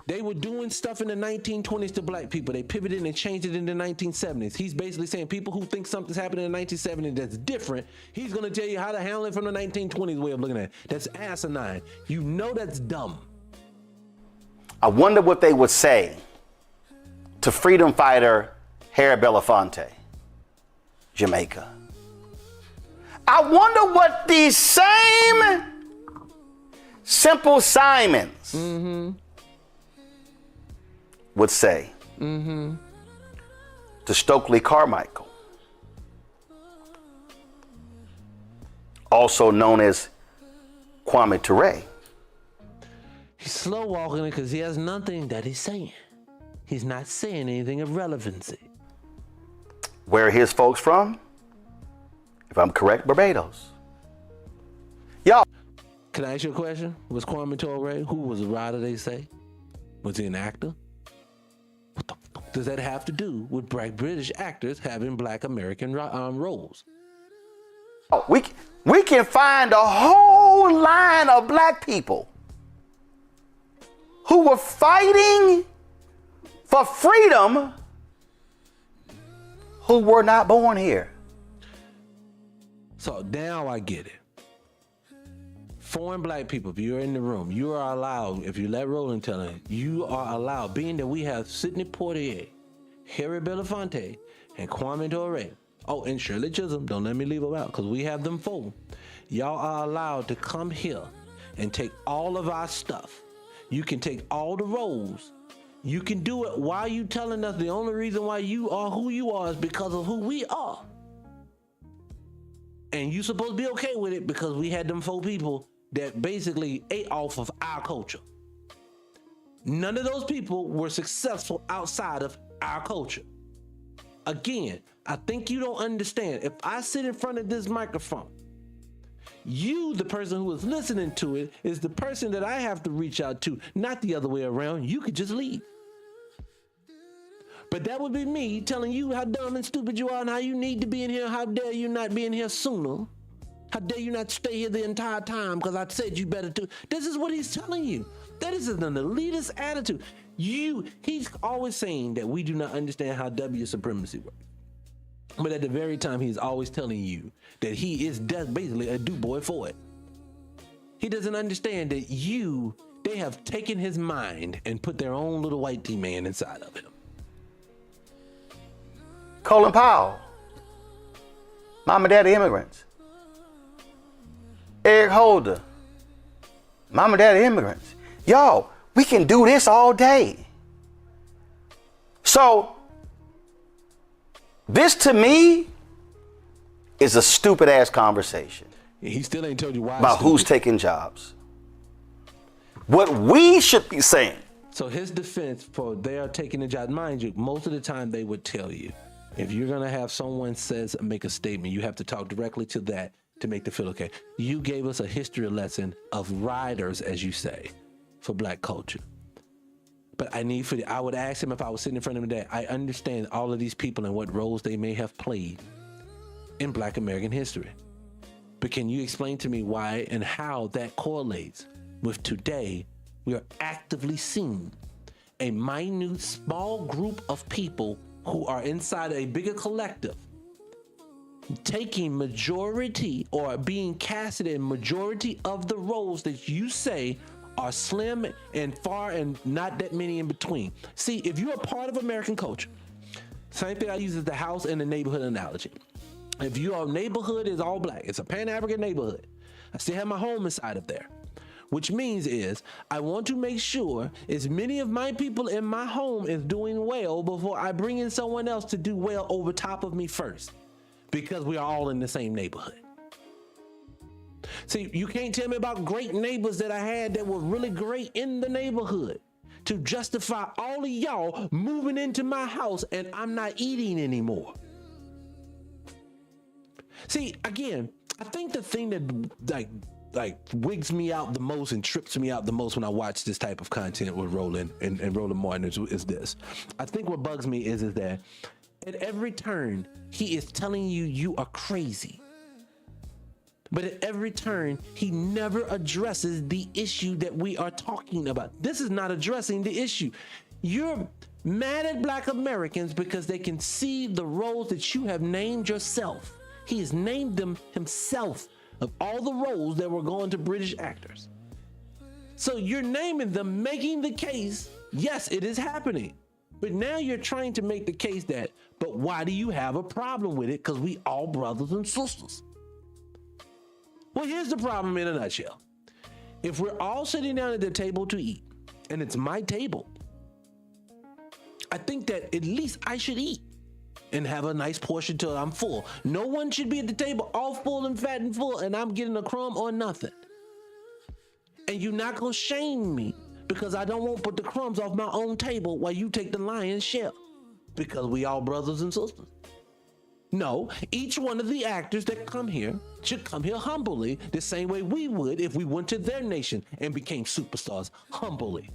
They were doing stuff in the 1920s to black people. They pivoted and changed it in the 1970s. He's basically saying people who think something's happening in the 1970s that's different, he's going to tell you how to handle it from the 1920s way of looking at it. That's asinine. You know that's dumb. I wonder what they would say to freedom fighter Harry Belafonte, Jamaica. I wonder what these same Simple Simons would say to Stokely Carmichael, also known as Kwame Ture. He's slow walking it because he has nothing that he's saying. He's not saying anything of relevancy. Where are his folks from? If I'm correct, Barbados. Y'all. Can I ask you a question? Was Kwame Ture, who was a writer, they say? Was he an actor? What the fuck does that have to do with black British actors having black American roles? We can find a whole line of black people who were fighting for freedom who were not born here. So now I get it. Foreign black people, if you're in the room, you are allowed, if you let Roland tell it, you are allowed, being that we have Sidney Poitier, Harry Belafonte, and Kwame Ture. Oh, and Shirley Chisholm, don't let me leave them out, because we have them full. Y'all are allowed to come here and take all of our stuff. You can take all the roles. You can do it while you telling us the only reason why you are who you are is because of who we are. And you supposed to be okay with it because we had them 4 people that basically ate off of our culture. None of those people were successful outside of our culture. Again, I think you don't understand. If I sit in front of this microphone, you, the person who is listening to it, is the person that I have to reach out to, not the other way around. You could just leave. But that would be me telling you how dumb and stupid you are and how you need to be in here. How dare you not be in here sooner? How dare you not stay here the entire time because I said you better do. This is what he's telling you. That is an elitist attitude. He's always saying that we do not understand how W supremacy works. But at the very time, he's always telling you that he is basically a do boy for it. He doesn't understand that they have taken his mind and put their own little white T-man inside of him. Colin Powell, Mama Daddy Immigrants. Eric Holder, Mama Daddy Immigrants. Y'all, we can do this all day. So, this to me is a stupid ass conversation. He still ain't told you why. About who's taking jobs. What we should be saying. So his defense for they are taking the job, mind you, most of the time they would tell you, if you're gonna have someone make a statement, you have to talk directly to that to make them feel okay. You gave us a history lesson of riders, as you say, for black culture. But I would ask him if I was sitting in front of him today, I understand all of these people and what roles they may have played in black American history. But can you explain to me why and how that correlates with today? We are actively seeing a minute, small group of people who are inside a bigger collective taking majority or being casted in majority of the roles that you say are slim and far and not that many in between. See, if you're a part of American culture, same thing I use as the house and the neighborhood analogy. If your neighborhood is all black, it's a Pan-African neighborhood, I still have my home inside of there. Which means is I want to make sure as many of my people in my home is doing well before I bring in someone else to do well over top of me first, because we are all in the same neighborhood. See, you can't tell me about great neighbors that I had that were really great in the neighborhood to justify all of y'all moving into my house and I'm not eating anymore. See, again, I think the thing that like wigs me out the most and trips me out the most when I watch this type of content with Roland and Roland Martin is this. I think what bugs me is that at every turn, he is telling you you are crazy. But at every turn, he never addresses the issue that we are talking about. This is not addressing the issue. You're mad at Black Americans because they can see the roles that you have named yourself. He has named them himself of all the roles that were going to British actors. So you're naming them, making the case, yes, it is happening. But now you're trying to make the case that, but why do you have a problem with it? Because we all brothers and sisters. Well, here's the problem in a nutshell. If we're all sitting down at the table to eat, and it's my table, I think that at least I should eat and have a nice portion till I'm full. No one should be at the table all full and fat and full and I'm getting a crumb or nothing. And you're not gonna shame me because I don't want to put the crumbs off my own table while you take the lion's share, because we all brothers and sisters. No, each one of the actors that come here should come here humbly, the same way we would if we went to their nation and became superstars humbly.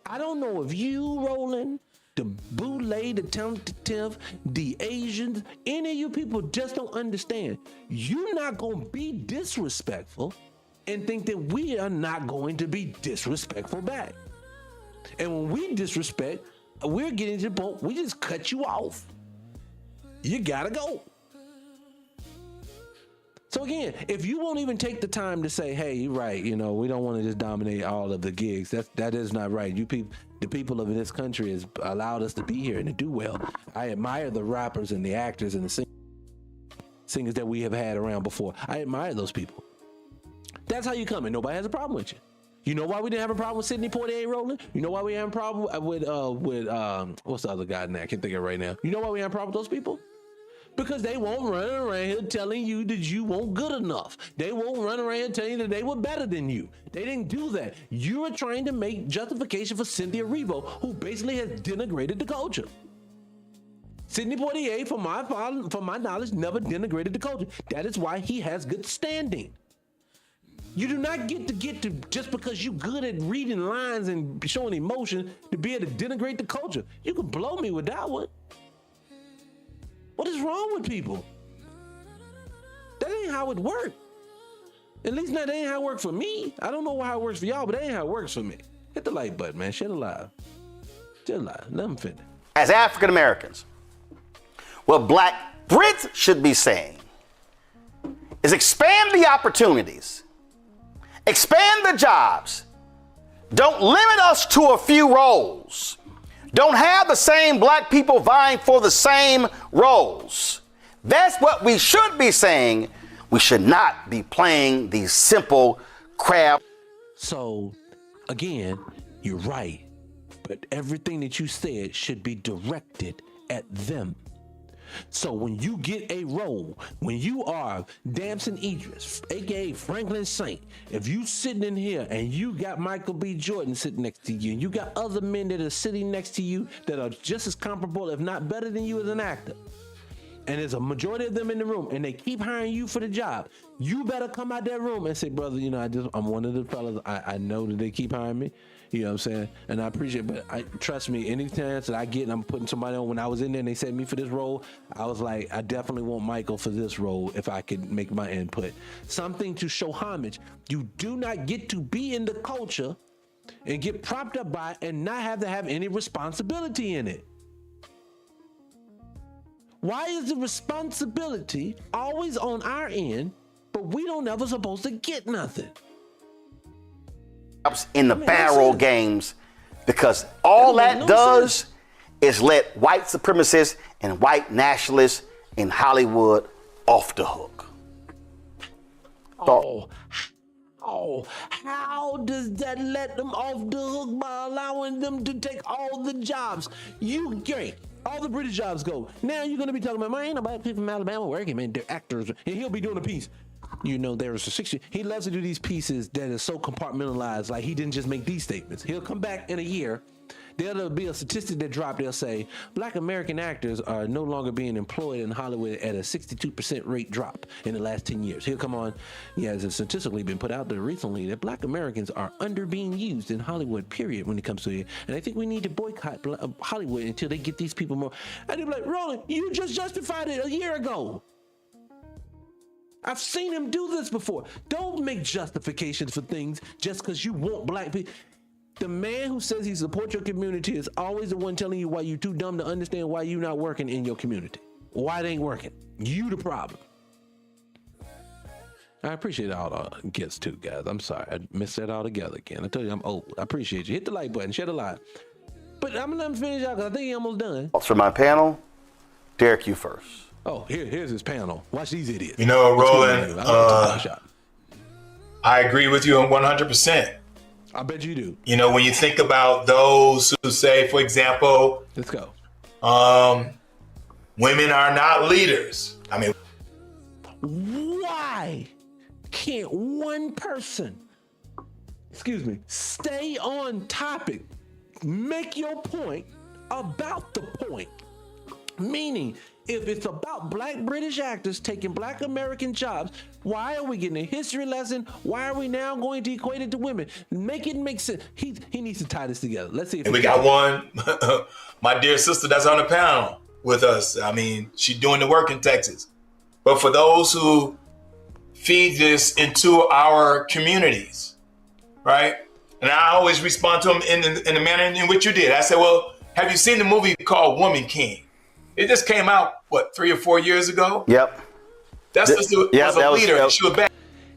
I don't know if you, Roland, the Boulay, the Tentative, the Asians, any of you people just don't understand. You're not going to be disrespectful and think that we are not going to be disrespectful back. And when we disrespect, we're getting to the point, we just cut you off. You gotta go. So again, if you won't even take the time to say, hey, you're right, you know, we don't want to just dominate all of the gigs. That is not right. You people, the people of this country has allowed us to be here and to do well. I admire the rappers and the actors and the singers that we have had around before. I admire those people. That's how you come, and nobody has a problem with you. You know why we didn't have a problem with Sidney Poitier rolling? You know why we have a problem with what's the other guy now? I can't think of it right now. You know why we have a problem with those people? Because they won't run around here telling you that you weren't good enough. They won't run around here telling you that they were better than you. They didn't do that. You are trying to make justification for Cynthia Erivo, who basically has denigrated the culture. Sidney Poitier, from my knowledge, never denigrated the culture. That is why he has good standing. You do not get to just because you're good at reading lines and showing emotion to be able to denigrate the culture. You can blow me with that one. What is wrong with people? That ain't how it works. At least that ain't how it works for me. I don't know how it works for y'all, but that ain't how it works for me. Hit the like button, man. Share it live. Share it live. Let them finish. As African Americans, what Black Brits should be saying is expand the opportunities, expand the jobs. Don't limit us to a few roles. Don't have the same Black people vying for the same roles. That's what we should be saying. We should not be playing these simple crap. So, again, you're right. But everything that you said should be directed at them. So when you get a role, when you are Damson Idris, aka Franklin Saint, if you sitting in here and you got Michael B. Jordan sitting next to you, and you got other men that are sitting next to you that are just as comparable, if not better than you as an actor, and there's a majority of them in the room, and they keep hiring you for the job, you better come out that room and say, brother, you know, I'm one of the fellas. I know that they keep hiring me. You know what I'm saying? And I appreciate it, but trust me, any chance that I get and I'm putting somebody on, when I was in there and they set me for this role, I was like, I definitely want Michael for this role if I could make my input. Something to show homage. You do not get to be in the culture and get propped up by it and not have to have any responsibility in it. Why is the responsibility always on our end, but we don't ever supposed to get nothing? In the barrel games, because all that does is let white supremacists and white nationalists in Hollywood off the hook? Oh, how does that let them off the hook by allowing them to take all the jobs? You great. All the British jobs go. Now you're going to be talking about, man, ain't nobody people from Alabama working, man. They're actors. And he'll be doing a piece. You know, there's a 60. He loves to do these pieces that are so compartmentalized. Like he didn't just make these statements. He'll come back in a year. There'll be a statistic that dropped. They'll say Black American actors are no longer being employed in Hollywood at a 62% rate drop in the last 10 years. He'll come on. Yeah, it's statistically been put out there recently that Black Americans are under being used in Hollywood, period, when it comes to it. And I think we need to boycott Hollywood until they get these people more. And they'll be like, Roland, you just justified it a year ago. I've seen him do this before. Don't make justifications for things just because you want black people. The man who says he supports your community is always the one telling you why you're too dumb to understand why you're not working in your community. Why it ain't working. You the problem. I appreciate all the gifts too, guys. I'm sorry. I missed that all together again. I told you I'm old. I appreciate you. Hit the like button. Share the live. But I'm going to let him finish out because I think he's almost done. For my panel, Derek, you first. Oh, here's his panel. Watch these idiots. You know, Roland, I agree with you 100%. I bet you do. You know, when you think about those who say, for example, let's go. Women are not leaders. I mean, why can't one person, stay on topic, make your point about the point? Meaning, if it's about Black British actors taking Black American jobs, why are we getting a history lesson? Why are we now going to equate it to women? Make it make sense. He needs to tie this together. Let's see if we got one. My dear sister that's on the panel with us. I mean, she's doing the work in Texas. But for those who feed this into our communities, right? And I always respond to them in the manner in which you did. I said, well, have you seen the movie called Woman King? It just came out, 3 or 4 years ago? Yep. That's just was a leader. She was bad.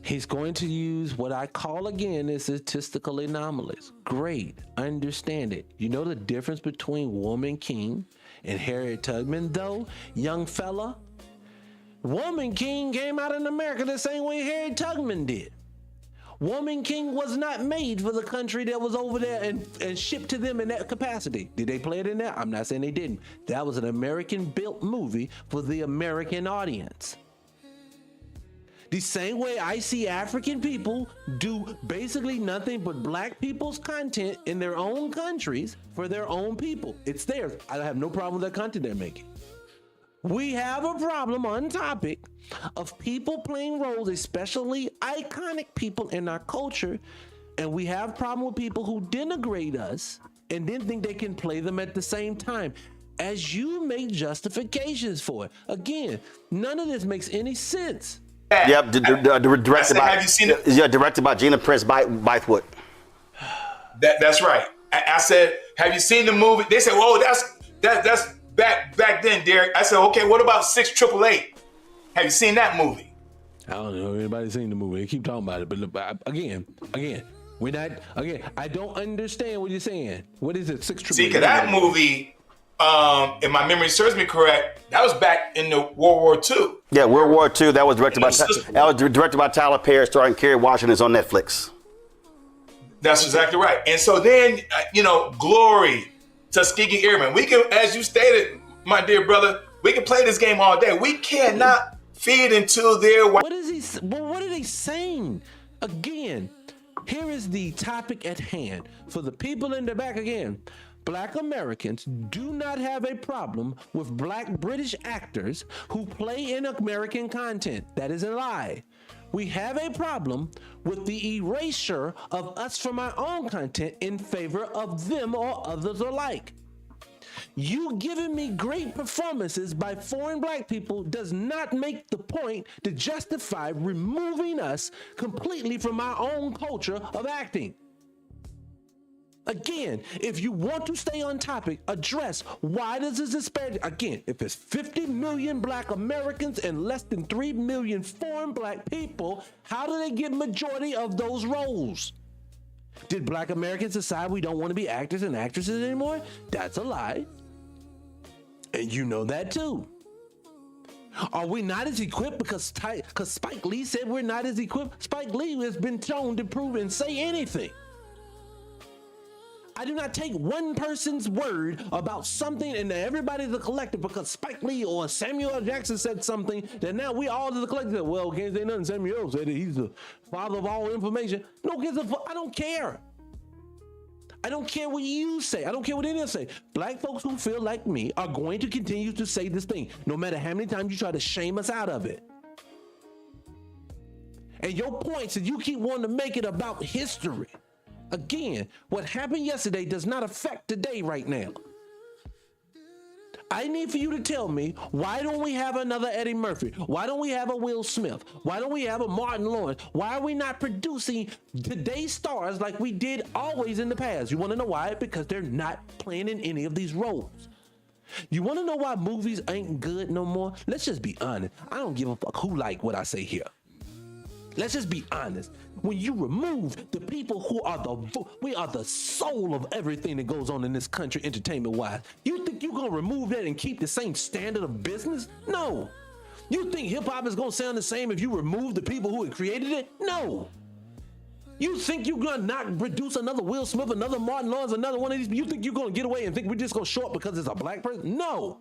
He's going to use what I call again is statistical anomalies. Great, understand it. You know the difference between Woman King and Harriet Tubman, though, young fella? Woman King came out in America the same way Harriet Tubman did. Woman King was not made for the country that was over there and shipped to them in that capacity. Did they play it in there? I'm not saying they didn't. That was an American-built movie for the American audience. The same way I see African people do basically nothing but Black people's content in their own countries for their own people. It's theirs. I have no problem with that content they're making. We have a problem on topic of people playing roles, especially iconic people in our culture, and we have a problem with people who denigrate us and then think they can play them at the same time. As you make justifications for it. Again, none of this makes any sense. Yep, directed by Gina Prince Bythewood. That's right. I said, have you seen the movie? They said, whoa, that's back then, Derek. I said, okay, what about 688? Have you seen that movie? I don't know if anybody's seen the movie. They keep talking about it, but again, we're not. Again, I don't understand what you're saying. What is it? 688? See, because that movie, if my memory serves me correct, that was back in the World War II. Yeah, World War II. That was directed by Tyler Perry, starring Kerry Washington. It's on Netflix. That's exactly right. And so then, glory, Tuskegee Airmen. We can, as you stated, my dear brother, we can play this game all day. We cannot feed into their. What are they saying? Again, here is the topic at hand. For the people in the back again, Black Americans do not have a problem with Black British actors who play in American content. That is a lie. We have a problem with the erasure of us from our own content in favor of them or others alike. You giving me great performances by foreign Black people does not make the point to justify removing us completely from our own culture of acting. Again, if you want to stay on topic, address why does this disparity? Again, if it's 50 million Black Americans and less than 3 million foreign Black people, how do they get majority of those roles? Did Black Americans decide we don't want to be actors and actresses anymore? That's a lie. And you know that too. Are we not as equipped because Spike Lee said we're not as equipped? Spike Lee has been shown to prove and say anything. I do not take one person's word about something and everybody's a collective because Spike Lee or Samuel L. Jackson said something that now we all as a collective. Well, can't say nothing. Samuel L. said that he's the father of all information. No gives a fuck. I don't care. I don't care what you say. I don't care what any of us say. Black folks who feel like me are going to continue to say this thing, no matter how many times you try to shame us out of it. And your points is you keep wanting to make it about history. Again, what happened yesterday does not affect today right now. I need for you to tell me, why don't we have another Eddie Murphy? Why don't we have a Will Smith? Why don't we have a Martin Lawrence? Why are we not producing today's stars like we did always in the past? You want to know why? Because they're not playing in any of these roles. You want to know why movies ain't good no more? Let's just be honest. I don't give a fuck who like what I say here. Let's just be honest. When you remove the people who are we are the soul of everything that goes on in this country entertainment-wise. You think you're going to remove that and keep the same standard of business? No. You think hip-hop is going to sound the same if you remove the people who had created it? No. You think you're going to not produce another Will Smith, another Martin Lawrence, another one of these? You think you're going to get away and think we're just going to show up because it's a black person? No.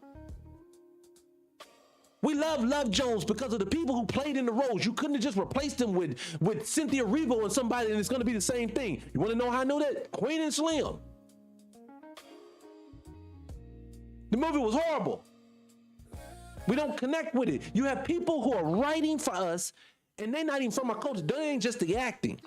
We love Love Jones because of the people who played in the roles. You couldn't have just replaced them with Cynthia Erivo and somebody, and it's going to be the same thing. You want to know how I know that? Queen and Slim. The movie was horrible. We don't connect with it. You have people who are writing for us, and they're not even from our culture. That ain't just the acting.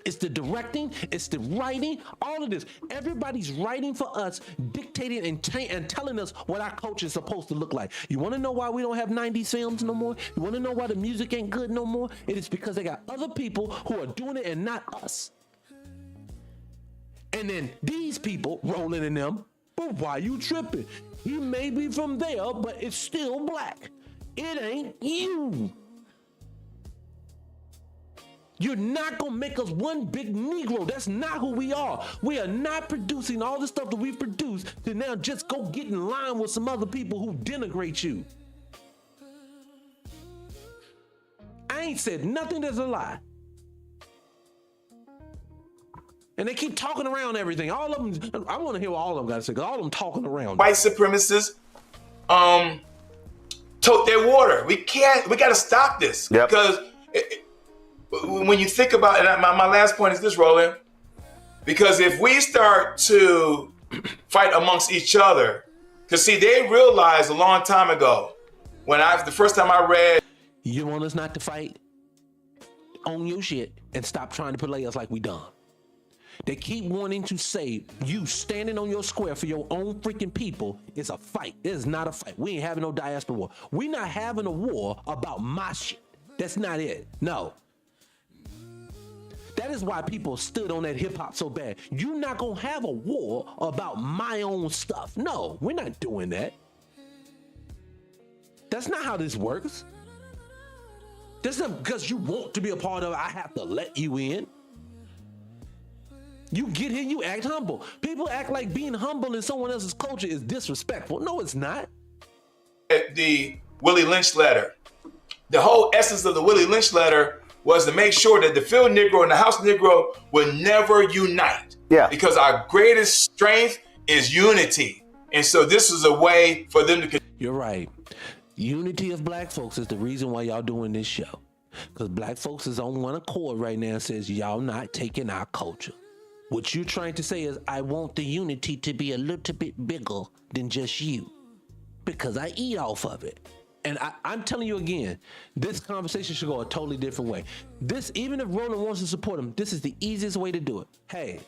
It's the directing, it's the writing, all of this. Everybody's writing for us, dictating and telling us what our culture is supposed to look like. You want to know why we don't have 90s films no more? You want to know why the music ain't good no more? It is because they got other people who are doing it and not us. And then these people rolling in them, but why you tripping? He may be from there, but it's still black. It ain't you. You're not going to make us one big Negro. That's not who we are. We are not producing all the stuff that we've produced to now just go get in line with some other people who denigrate you. I ain't said nothing that's a lie. And they keep talking around everything. All of them, I want to hear what all of them got to say, because all of them talking around. White supremacists tote their water. We got to stop this. Yep. Because when you think about it, my last point is this, Roland, because if we start to fight amongst each other, because see, they realized a long time ago, the first time I read. You want us not to fight? Own your shit and stop trying to play us like we dumb. They keep wanting to say you standing on your square for your own freaking people is a fight. It is not a fight. We ain't having no diaspora war. We not having a war about my shit. That's not it. No. That is why people stood on that hip hop so bad. You're not going to have a war about my own stuff. No, we're not doing that. That's not how this works. That's not because you want to be a part of it, I have to let you in. You get here, you act humble. People act like being humble in someone else's culture is disrespectful. No, it's not. The Willie Lynch letter. The whole essence of the Willie Lynch letter was to make sure that the field Negro and the house Negro would never unite. Yeah. Because our greatest strength is unity. And so this is a way for them to... You're right. Unity of black folks is the reason why y'all doing this show. Because black folks is on one accord right now and says y'all not taking our culture. What you're trying to say is I want the unity to be a little bit bigger than just you. Because I eat off of it. And I'm telling you again, this conversation should go a totally different way. Even if Roland wants to support him, this is the easiest way to do it. Hey,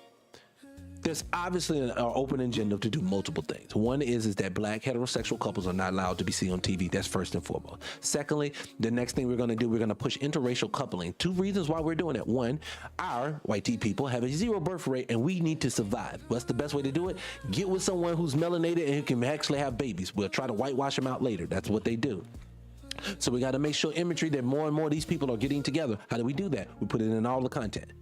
there's obviously an open agenda to do multiple things. One is that black heterosexual couples are not allowed to be seen on TV. That's first and foremost. Secondly, the next thing we're going to do, we're going to push interracial coupling. Two reasons why we're doing that. One, our white people have a 0 birth rate and we need to survive. What's the best way to do it? Get with someone who's melanated and who can actually have babies. We'll try to whitewash them out later. That's what they do. So we got to make sure imagery that more and more of these people are getting together. How do we do that? We put it in all the content.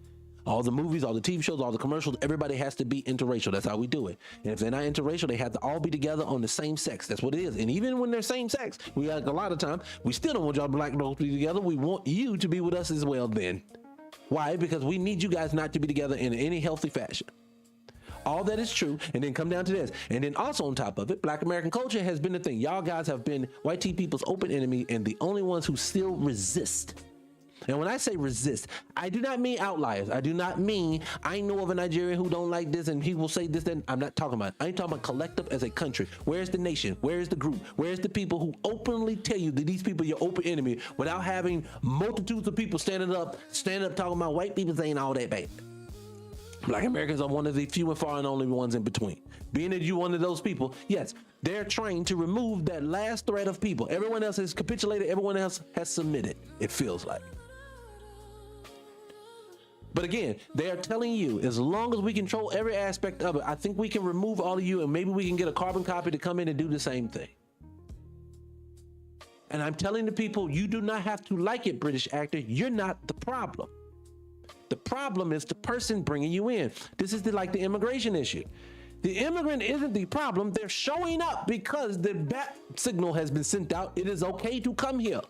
All the movies, all the TV shows, all the commercials, everybody has to be interracial. That's how we do it. And if they're not interracial, they have to all be together on the same sex. That's what it is. And even when they're same sex, we like a lot of times, we still don't want y'all black adults to be together. We want you to be with us as well then. Why? Because we need you guys not to be together in any healthy fashion. All that is true, and then come down to this. And then also on top of it, Black American culture has been the thing. Y'all guys have been white people's open enemy and the only ones who still resist. And when I say resist, I do not mean outliers. I do not mean I know of a Nigerian who don't like this and he will say this, then I'm not talking about it. I'm talking about collective as a country. Where's the nation? Where's the group? Where's the people who openly tell you that these people are your open enemy without having multitudes of people standing up talking about white people ain't all that bad? Black Americans are one of the few and far and only ones in between. Being that you're one of those people, yes, they're trying to remove that last thread of people. Everyone else has capitulated. Everyone else has submitted, it feels like. But again, they are telling you, as long as we control every aspect of it, I think we can remove all of you and maybe we can get a carbon copy to come in and do the same thing. And I'm telling the people, you do not have to like it, British actor. You're not the problem. The problem is the person bringing you in. This is like the immigration issue. The immigrant isn't the problem. They're showing up because the bat signal has been sent out. It is okay to come here.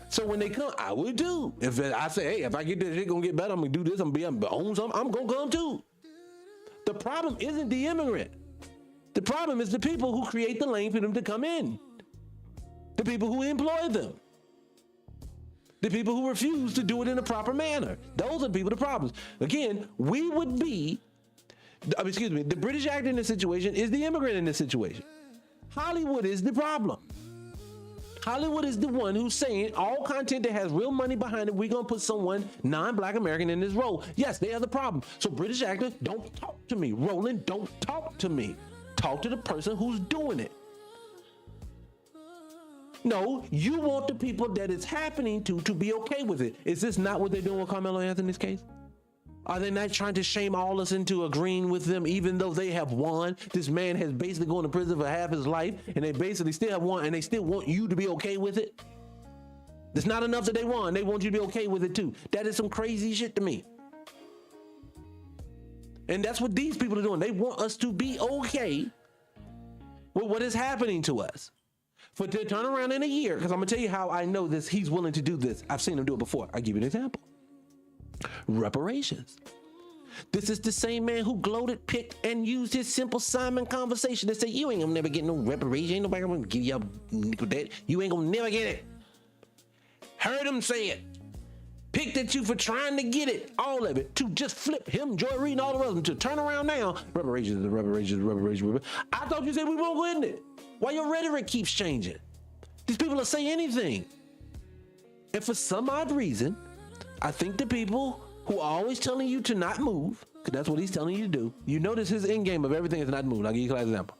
So when they come, I will do. If I say, hey, if I get this, it's gonna get better, I'm gonna do this, I'm gonna own something, I'm gonna come too. The problem isn't the immigrant. The problem is the people who create the lane for them to come in. The people who employ them. The people who refuse to do it in a proper manner. Those are people, the problems. Again, we would be, the British actor in this situation is the immigrant in this situation. Hollywood is the problem. Hollywood is the one who's saying all content that has real money behind it, we're going to put someone non-Black American in this role. Yes, they are the problem. So British actors, don't talk to me. Roland, don't talk to me. Talk to the person who's doing it. No, you want the people that it's happening to be okay with it. Is this not what they're doing with Carmelo Anthony's case? Are they not trying to shame all us into agreeing with them, even though they have won? This man has basically gone to prison for half his life, and they basically still have won, and they still want you to be okay with it? It's not enough that they won. They want you to be okay with it too. That is some crazy shit to me. And that's what these people are doing. They want us to be okay with what is happening to us. For to turn around in a year, because I'm going to tell you how I know this, he's willing to do this. I've seen him do it before. I'll give you an example. Reparations. This is the same man who gloated, picked, and used his Simple Simon conversation to say, you ain't gonna never get no reparation. Ain't nobody gonna give you that. You ain't gonna never get it. Heard him say it. Picked at you for trying to get it. All of it. To just flip him, Joy Reid, and all the rest of them. To turn around now. Reparations. I thought you said we won't go in it. Why your rhetoric keeps changing? These people will say anything. And for some odd reason, I think the people who are always telling you to not move, because that's what he's telling you to do. You notice his end game of everything is not move. I'll give you an example.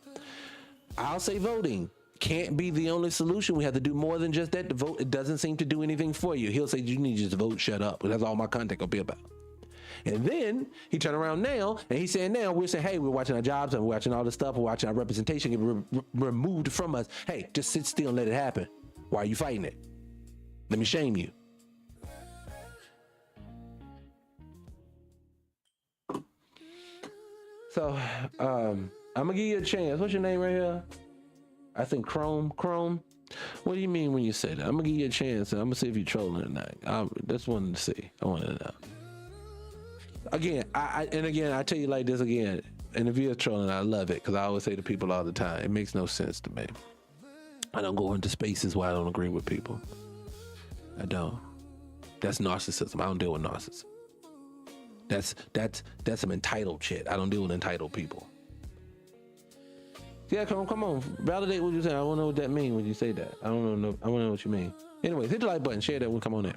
I'll say voting can't be the only solution. We have to do more than just that. The vote, it doesn't seem to do anything for you. He'll say, you need to just vote, shut up. That's all my content will be about. And then he turned around now, and he's saying now, we're saying, hey, we're watching our jobs, and we're watching all this stuff, we're watching our representation get removed from us. Hey, just sit still and let it happen. Why are you fighting it? Let me shame you. So, I'm gonna give you a chance. What's your name right here? I think Chrome. What do you mean when you say that? I'm gonna give you a chance, and I'm gonna see if you're trolling or not. I just wanted to see. I wanted to know. Again, I tell you like this again. And if you're trolling, I love it, because I always say to people all the time, it makes no sense to me. I don't go into spaces where I don't agree with people. I don't. That's narcissism. I don't deal with narcissists. That's some entitled shit. I don't deal with entitled people. Yeah, come on. Validate what you say. I want to know what that means when you say that. I want to know what you mean. Anyways, hit the like button. Share that. We'll come on there.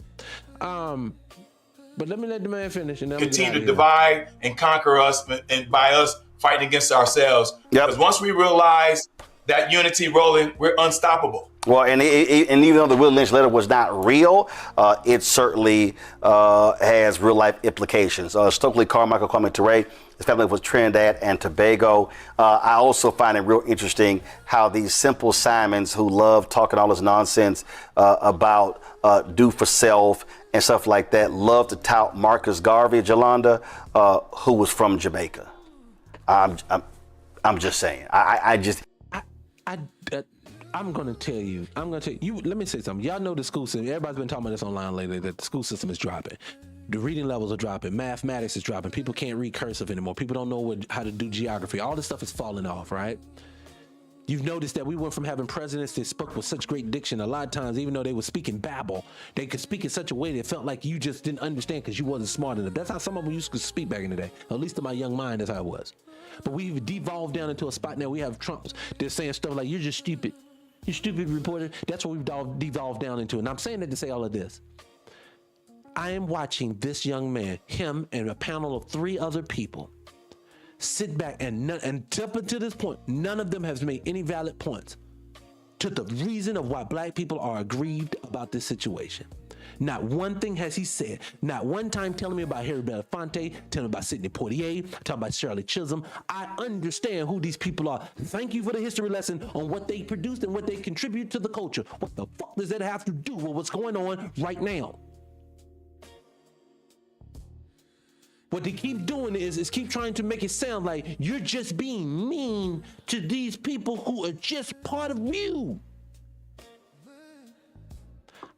But let me let the man finish. And then continue to divide and conquer us, and by us fighting against ourselves. Because once we realize that unity rolling, we're unstoppable. Well, and even though the Will Lynch letter was not real, it certainly has real life implications. Stokely Carmichael Kwame Ture, his family was Trinidad and Tobago. I also find it real interesting how these Simple Simons who love talking all this nonsense about do for self and stuff like that love to tout Marcus Garvey, Jolanda, who was from Jamaica. I'm just saying. I'm gonna tell you. Let me say something. Y'all know the school system. Everybody's been talking about this online lately. That the school system is dropping. The reading levels are dropping. Mathematics is dropping. People can't read cursive anymore. People don't know how to do geography. All this stuff is falling off, right? You've noticed that we went from having presidents that spoke with such great diction. A lot of times, even though they were speaking babble, they could speak in such a way that it felt like you just didn't understand because you wasn't smart enough. That's how some of them used to speak back in the day. At least in my young mind, that's how it was. But we've devolved down into a spot now. We have Trumps. They're saying stuff like, "You're just stupid. You stupid reporter." That's what we've devolved down into. And I'm saying that to say all of this. I am watching this young man, him and a panel of 3 other people, sit back and up until this point, none of them has made any valid points to the reason of why black people are aggrieved about this situation. Not one thing has he said. Not one time telling me about Harry Belafonte, telling me about Sidney Poitier, talking about Shirley Chisholm. I understand who these people are. Thank you for the history lesson on what they produced and what they contribute to the culture. What the fuck does that have to do with what's going on right now? What they keep doing is keep trying to make it sound like you're just being mean to these people who are just part of you.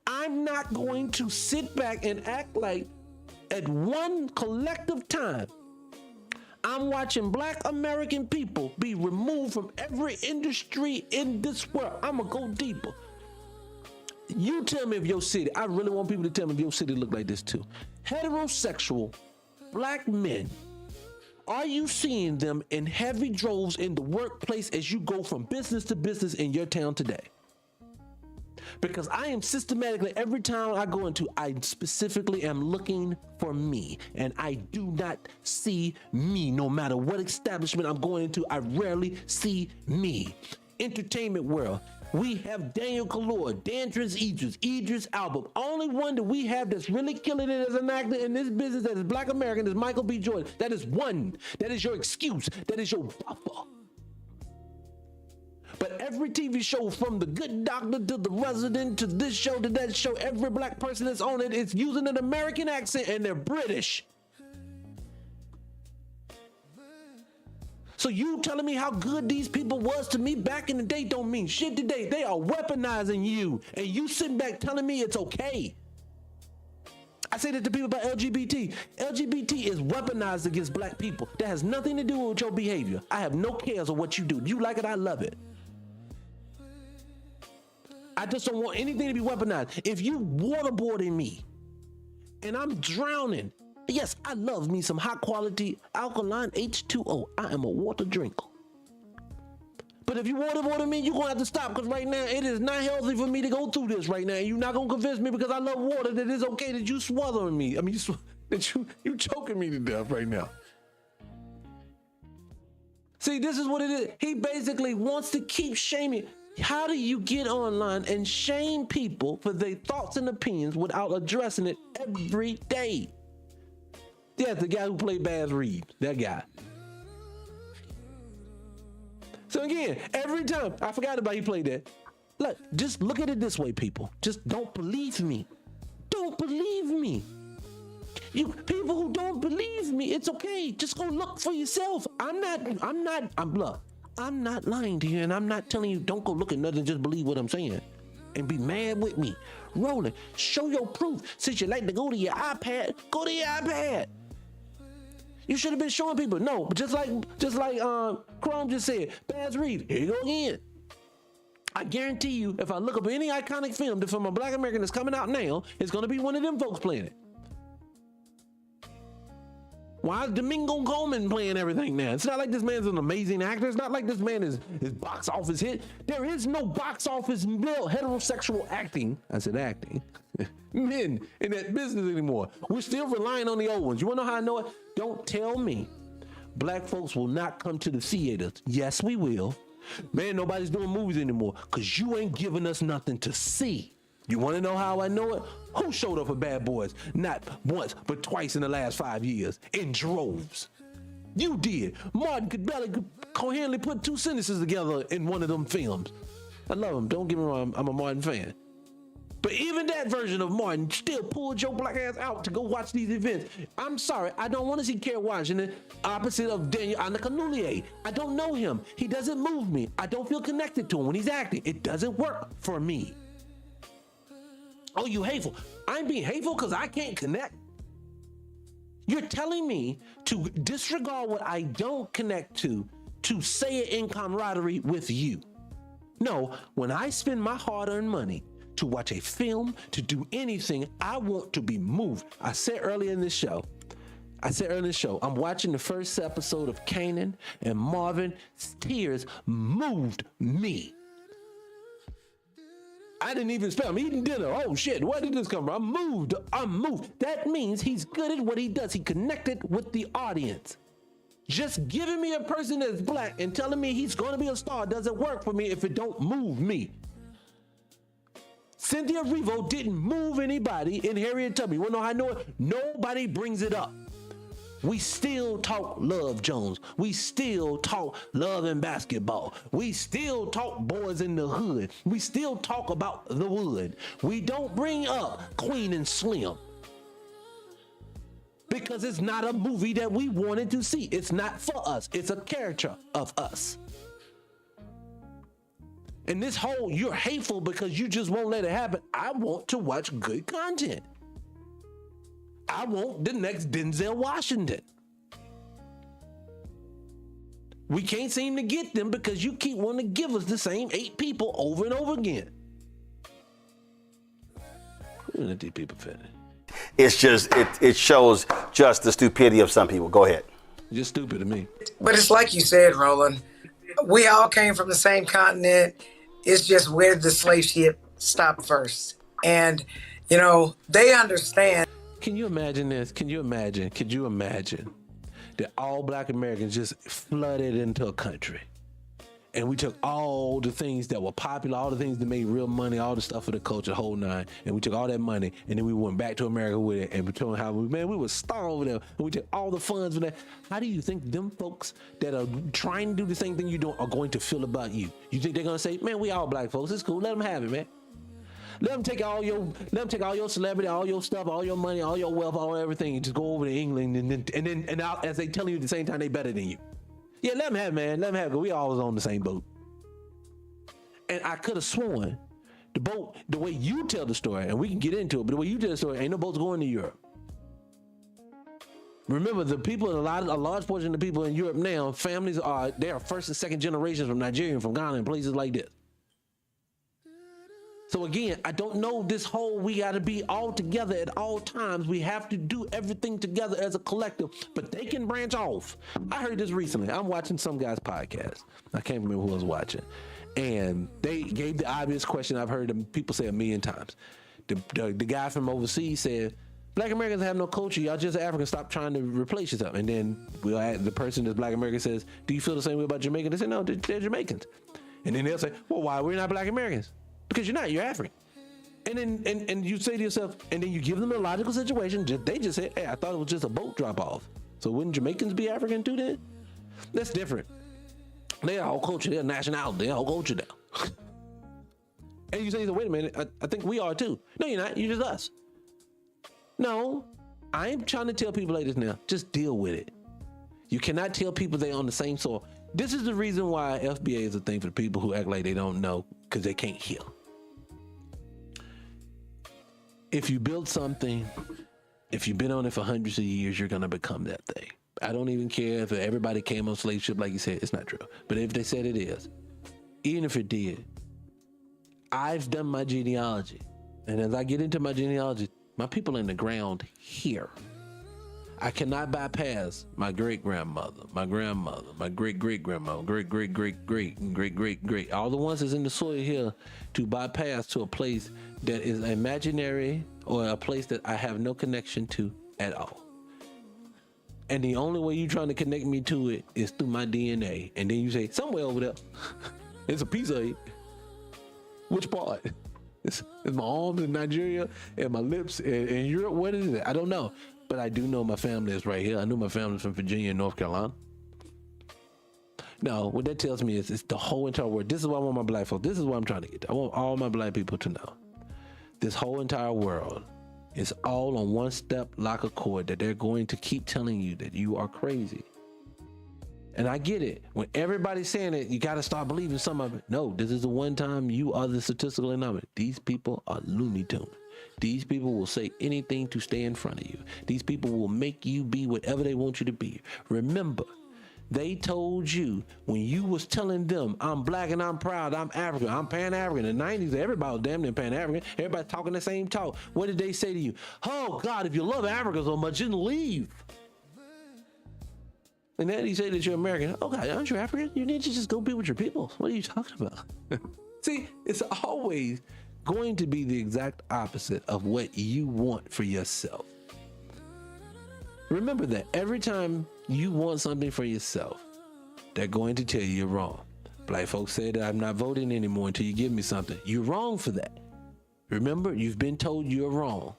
I'm not going to sit back and act like at one collective time I'm watching black American people be removed from every industry in this world. I'm gonna go deeper. You tell me if your city, I really want people to tell me if your city look like this too. Heterosexual black men, are you seeing them in heavy droves in the workplace as you go from business to business in your town today? Because I am systematically, every town I go into, I specifically am looking for me. And I do not see me. No matter what establishment I'm going into, I rarely see me. Entertainment world. We have Daniel Kaluuya, Dandris Idris Elba. Only one that we have that's really killing it as an actor in this business that is black American is Michael B. Jordan. That is one. That is your excuse. That is your buffer. But every TV show, from The Good Doctor to The Resident to this show to that show, every black person that's on it is using an American accent and they're British. So you telling me how good these people was to me back in the day don't mean shit today. They are weaponizing you, and you sitting back telling me it's okay. I say that to people about LGBT. LGBT is weaponized against black people. That has nothing to do with your behavior. I have no cares of what you do. You like it, I love it. I just don't want anything to be weaponized. If you waterboarding me and I'm drowning, yes, I love me some high quality alkaline H2O. I am a water drinker. But if you waterboarding me, you're going to have to stop, because right now it is not healthy for me to go through this right now. And you're not going to convince me, because I love water, that it's okay that you smothering me. I mean, that you choking me to death right now. See, this is what it is. He basically wants to keep shaming. How do you get online and shame people for their thoughts and opinions without addressing it every day? Yeah, the guy who played Baz Reeves, that guy. So again, every time, I forgot about he played that. Look, just look at it this way, people. Just don't believe me. Don't believe me. You people who don't believe me, it's okay. Just go look for yourself. I'm not lying to you, and I'm not telling you don't go look at nothing, just believe what I'm saying. And be mad with me. Roland, show your proof. Since you like to go to your iPad, go to your iPad. You should have been showing people. No, but just like Chrome just said, Baz Reeves, here you go again. I guarantee you, if I look up any iconic film that from a black American that's coming out now, it's gonna be one of them folks playing it. Why is Domingo Coleman playing everything now? It's not like this man's an amazing actor. It's not like this man is box office hit. There is no box office male heterosexual acting. I said acting. Men in that business anymore. We're still relying on the old ones. You wanna know how I know it? Don't tell me black folks will not come to the theaters. Yes, we will. Man, nobody's doing movies anymore because you ain't giving us nothing to see. You want to know how I know it? Who showed up for Bad Boys? Not once, but twice in the last 5 years, in droves. You did. Martin could barely coherently put 2 sentences together in one of them films. I love him. Don't get me wrong. I'm a Martin fan. But even that version of Martin still pulled your black ass out to go watch these events. I'm sorry, I don't want to see Kerry Washington opposite of Daniel Akinkunle. I don't know him. He doesn't move me. I don't feel connected to him when he's acting. It doesn't work for me. Oh, you hateful. I'm being hateful because I can't connect. You're telling me to disregard what I don't connect to say it in camaraderie with you. No, when I spend my hard-earned money to watch a film, to do anything, I want to be moved. I said earlier in this show, I'm watching the first episode of Kanan, and Marvin's tears moved me. I didn't even spell. I'm eating dinner. Oh shit, where did this come from? I'm moved. That means he's good at what he does. He connected with the audience. Just giving me a person that's black and telling me he's going to be a star doesn't work for me if it don't move me. Cynthia Erivo didn't move anybody in Harriet Tubman. You want to know how I know it? Nobody brings it up. We still talk Love Jones. We still talk love and basketball. We still talk boys in the hood. We still talk about the wood. We don't bring up Queen and Slim. Because it's not a movie that we wanted to see. It's not for us. It's a caricature of us. And this whole, you're hateful because you just won't let it happen. I want to watch good content. I want the next Denzel Washington. We can't seem to get them because you keep wanting to give us the same 8 people over and over again. Who let these people fit in? It's just, it shows just the stupidity of some people. Go ahead. Just stupid to me. But it's like you said, Roland. We all came from the same continent. It's just where did the slave ship stop first? And, you know, they understand. Can you imagine this? Could you imagine that all black Americans just flooded into a country? And we took all the things that were popular, all the things that made real money, all the stuff for the culture, the whole nine, and we took all that money, and then we went back to America with it, and we told how we were starving over there, and we took all the funds for that. How do you think them folks that are trying to do the same thing you doing are going to feel about you? You think they're gonna say, man, we all black folks, it's cool, let them have it, man. Let them take all your celebrity, all your stuff, all your money, all your wealth, all everything, and just go over to England, and out, as they telling you at the same time they better than you. Yeah, let them have it, man. Let them have it. We always on the same boat. And I could have sworn the boat, the way you tell the story, and we can get into it, but the way you tell the story, ain't no boats going to Europe. Remember, the people, a large portion of the people in Europe now, families they are first and second generations from Nigeria and from Ghana and places like this. So again, I don't know this whole, we got to be all together at all times. We have to do everything together as a collective, but they can branch off. I heard this recently. I'm watching some guy's podcast. I can't remember who I was watching. And they gave the obvious question I've heard people say a million times. The guy from overseas said, black Americans have no culture. Y'all just Africans. Stop trying to replace yourself. And then the person that's black American says, do you feel the same way about Jamaicans? They say, no, they're Jamaicans. And then they'll say, well, why we're not black Americans? Because you're not, you're African. And then and you say to yourself, and then you give them a logical situation. They just said, hey, I thought it was just a boat drop off. So wouldn't Jamaicans be African too then? That's different. They're all culture, they're nationality, they're all culture now. And you say, wait a minute, I think we are too. No, you're not, you're just us. No, I ain't trying to tell people like this now. Just deal with it. You cannot tell people they're on the same soil. This is the reason why FBA is a thing for the people who act like they don't know because they can't hear. If you build something, if you've been on it for hundreds of years, you're going to become that thing. I don't even care if everybody came on slave ship like you said. It's not true. But if they said it is, even if it did, I've done my genealogy. And as I get into my genealogy, my people are in the ground here. I cannot bypass my great-grandmother, my grandmother, my great-great-grandmother, great-great-great-great-great-great-great, all the ones that's in the soil here to bypass to a place that is imaginary or a place that I have no connection to at all. And the only way you're trying to connect me to it is through my DNA. And then you say, somewhere over there, it's a piece of it. Which part? It's my arms in Nigeria and my lips in Europe. What is it? I don't know. But I do know my family is right here. I know my family's from Virginia and North Carolina. No, what that tells me is it's the whole entire world. This is why I want my black folks. This is what I'm trying to get to. I want all my black people to know this whole entire world is all on one step like a cord, that they're going to keep telling you that you are crazy. And I get it. When everybody's saying it, you got to start believing some of it. No, this is the one time you are the statistical anomaly. These people are Looney Tunes. These people will say anything to stay in front of you. These people will make you be whatever they want you to be. Remember, they told you when you was telling them, I'm black and I'm proud, I'm African, I'm Pan-African. In the 90s, everybody was damn near Pan-African. Everybody talking the same talk. What did they say to you? Oh, God, if you love Africa so much, then leave. And then you say that you're American. Oh, God, aren't you African? You need to just go be with your people. What are you talking about? See, it's always going to be the exact opposite of what you want for yourself. Remember that every time you want something for yourself, they're going to tell you you're wrong. Black folks say that I'm not voting anymore until you give me something. You're wrong for that. Remember, you've been told you're wrong.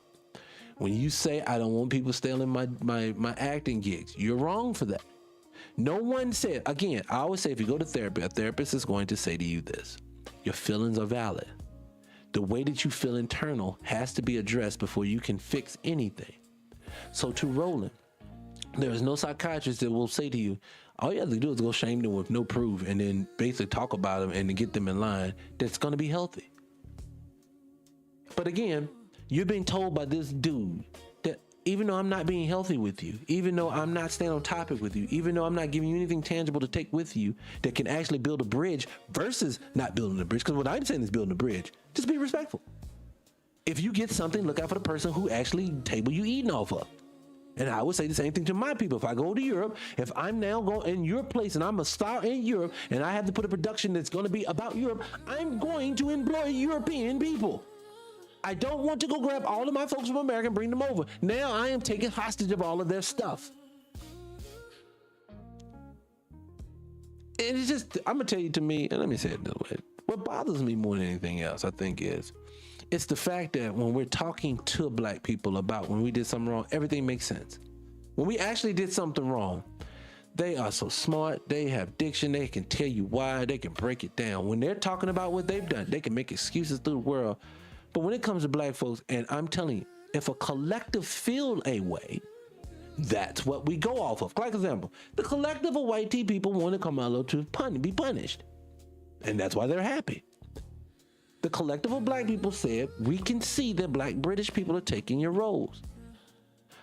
When you say, I don't want people stealing my acting gigs, you're wrong for that. No one said, again, I always say if you go to therapy, a therapist is going to say to you this: your feelings are valid. The way that you feel internal has to be addressed before you can fix anything. So to Roland, there is no psychiatrist that will say to you, all you have to do is go shame them with no proof and then basically talk about them and to get them in line, that's going to be healthy. But again, you're being told by this dude that even though I'm not being healthy with you, even though I'm not staying on topic with you, even though I'm not giving you anything tangible to take with you that can actually build a bridge versus not building a bridge, because what I'm saying is building a bridge, just be respectful. If you get something, look out for the person who actually table you eating off of. And I would say the same thing to my people. If I go to Europe, if I'm now going in your place and I'm a star in Europe and I have to put a production that's going to be about Europe, I'm going to employ European people. I don't want to go grab all of my folks from America and bring them over. Now I am taking hostage of all of their stuff. And it's just, I'm going to tell you, to me, and let me say it this way. What bothers me more than anything else, I think, is it's the fact that when we're talking to black people about when we did something wrong, everything makes sense. When we actually did something wrong, they are so smart. They have diction. They can tell you why. They can break it down. When they're talking about what they've done, they can make excuses through the world. But when it comes to black folks, and I'm telling you, if a collective feel a way, that's what we go off of. Like example, the collective of white tea people want to come out to be punished. And that's why they're happy. The collective of black people said, we can see that black British people are taking your roles.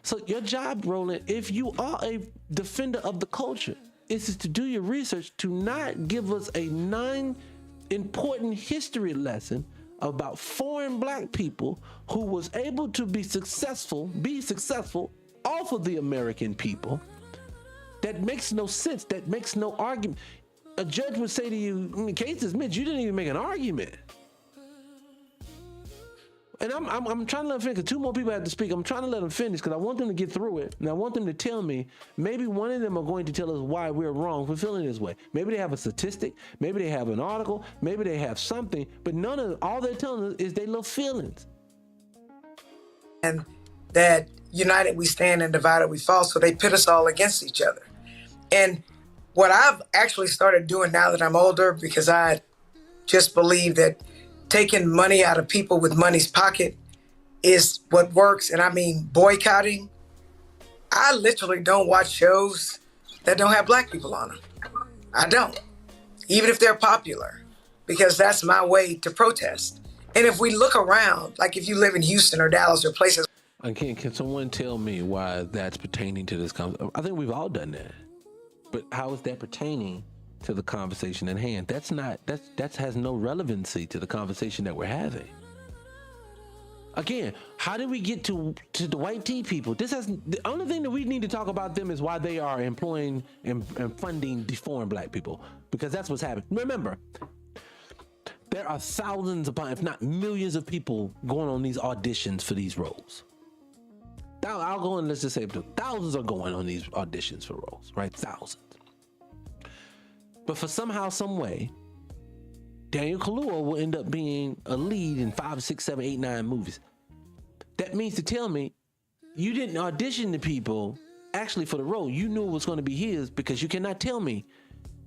So your job, Roland, if you are a defender of the culture, is to do your research to not give us a non-important history lesson about foreign black people who was able to be successful off of the American people. That makes no sense. That makes no argument. A judge would say to you, in the case dismissed, you didn't even make an argument. And I'm trying to let them finish, because two more people have to speak. I'm trying to let them finish because I want them to get through it. And I want them to tell me, maybe one of them are going to tell us why we're wrong for feeling this way. Maybe they have a statistic, maybe they have an article, maybe they have something, but all they're telling us is they love feelings. And that united we stand and divided we fall, so they pit us all against each other. And what I've actually started doing now that I'm older, because I just believe that taking money out of people with money's pocket is what works. And I mean, boycotting. I literally don't watch shows that don't have black people on them. I don't, even if they're popular, because that's my way to protest. And if we look around, like if you live in Houston or Dallas or places. Can someone tell me why that's pertaining to this conversation? I think we've all done that. But how is that pertaining to the conversation at hand? That has no relevancy to the conversation that we're having. Again, how did we get to the white tea people? The only thing that we need to talk about them is why they are employing and funding the foreign black people, because that's what's happening. Remember, there are thousands upon, if not millions of people going on these auditions for these roles. I'll go and let's just say thousands are going on these auditions for roles, right? Thousands. But for somehow, some way, Daniel Kaluuya will end up being a lead in 5, 6, 7, 8, 9 movies. That means to tell me you didn't audition the people actually for the role. You knew it was going to be his, because you cannot tell me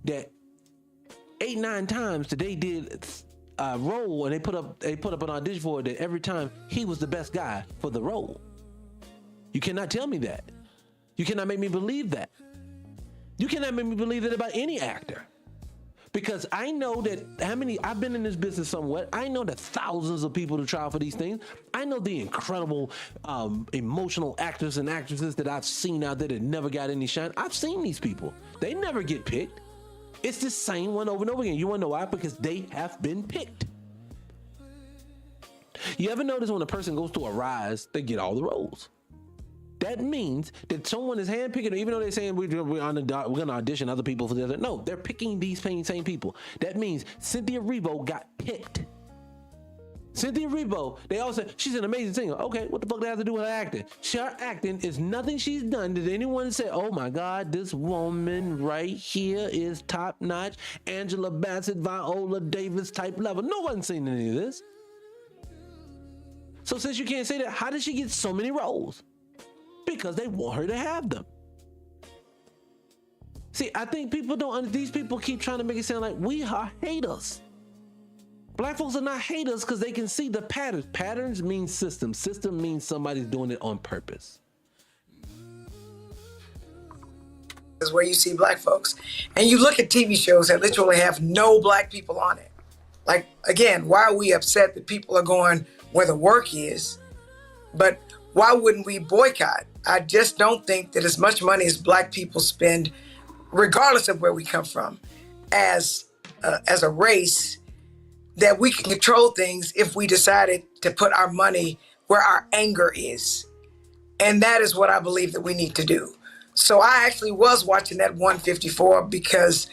that 8, 9 times that they did role, and they put up an audition for it, that every time he was the best guy for the role. You cannot tell me that. You cannot make me believe that. You cannot make me believe that about any actor. Because I know that I've been in this business somewhat. I know that thousands of people to try for these things. I know the incredible emotional actors and actresses that I've seen out there that never got any shine. I've seen these people. They never get picked. It's the same one over and over again. You want to know why? Because they have been picked. You ever notice when a person goes to a rise, they get all the roles? That means that someone is handpicking, even though they're saying we're going to audition other people for the other. No, they're picking these same people. That means Cynthia Erivo got picked. Cynthia Erivo, they all said she's an amazing singer. Okay, what the fuck does that have to do with her acting? Her acting is nothing she's done. Did anyone say, oh my God, this woman right here is top notch, Angela Bassett, Viola Davis type level? No one's seen any of this. So since you can't say that, how did she get so many roles? Because they want her to have them. See, I think people these people keep trying to make it sound like we are haters. Black folks are not haters because they can see the patterns. Patterns mean system. System means somebody's doing it on purpose. Is where you see black folks. And you look at TV shows that literally have no black people on it. Like, again, why are we upset that people are going where the work is? But why wouldn't we boycott? I just don't think that as much money as black people spend, regardless of where we come from, as a race, that we can control things if we decided to put our money where our anger is. And that is what I believe that we need to do. So I actually was watching that 154 because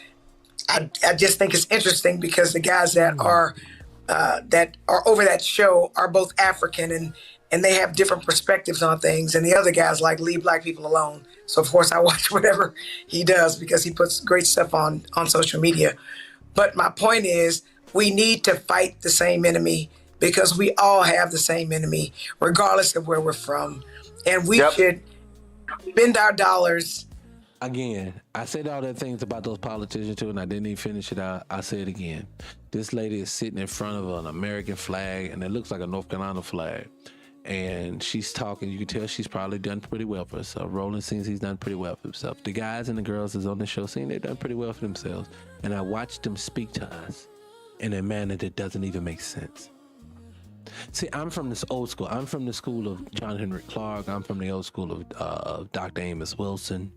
I just think it's interesting because the guys that are over that show are both African and they have different perspectives on things. And the other guys like leave black people alone. So of course I watch whatever he does because he puts great stuff on social media. But my point is we need to fight the same enemy because we all have the same enemy, regardless of where we're from. And we should spend our dollars. Again, I said all that things about those politicians too, and I didn't even finish it out. I say it again. This lady is sitting in front of an American flag, and it looks like a North Carolina flag. And she's talking. You can tell she's probably done pretty well for herself. Roland sings he's done pretty well for himself. The guys and the girls that's on the show sing they've done pretty well for themselves. And I watched them speak to us in a manner that doesn't even make sense. See, I'm from this old school. I'm from the school of John Henrik Clark. I'm from the old school of Dr. Amos Wilson.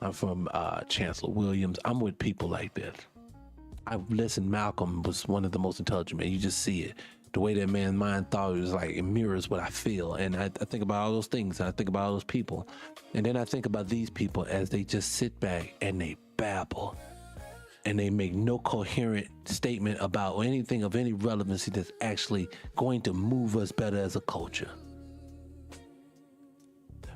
I'm from Chancellor Williams. I'm with people like this. I've listened. Malcolm was one of the most intelligent men. You just see it. The way that man's mind thought, it was like, it mirrors what I feel. And I think about all those things. I think about all those people. And then I think about these people as they just sit back and they babble. And they make no coherent statement about anything of any relevancy that's actually going to move us better as a culture.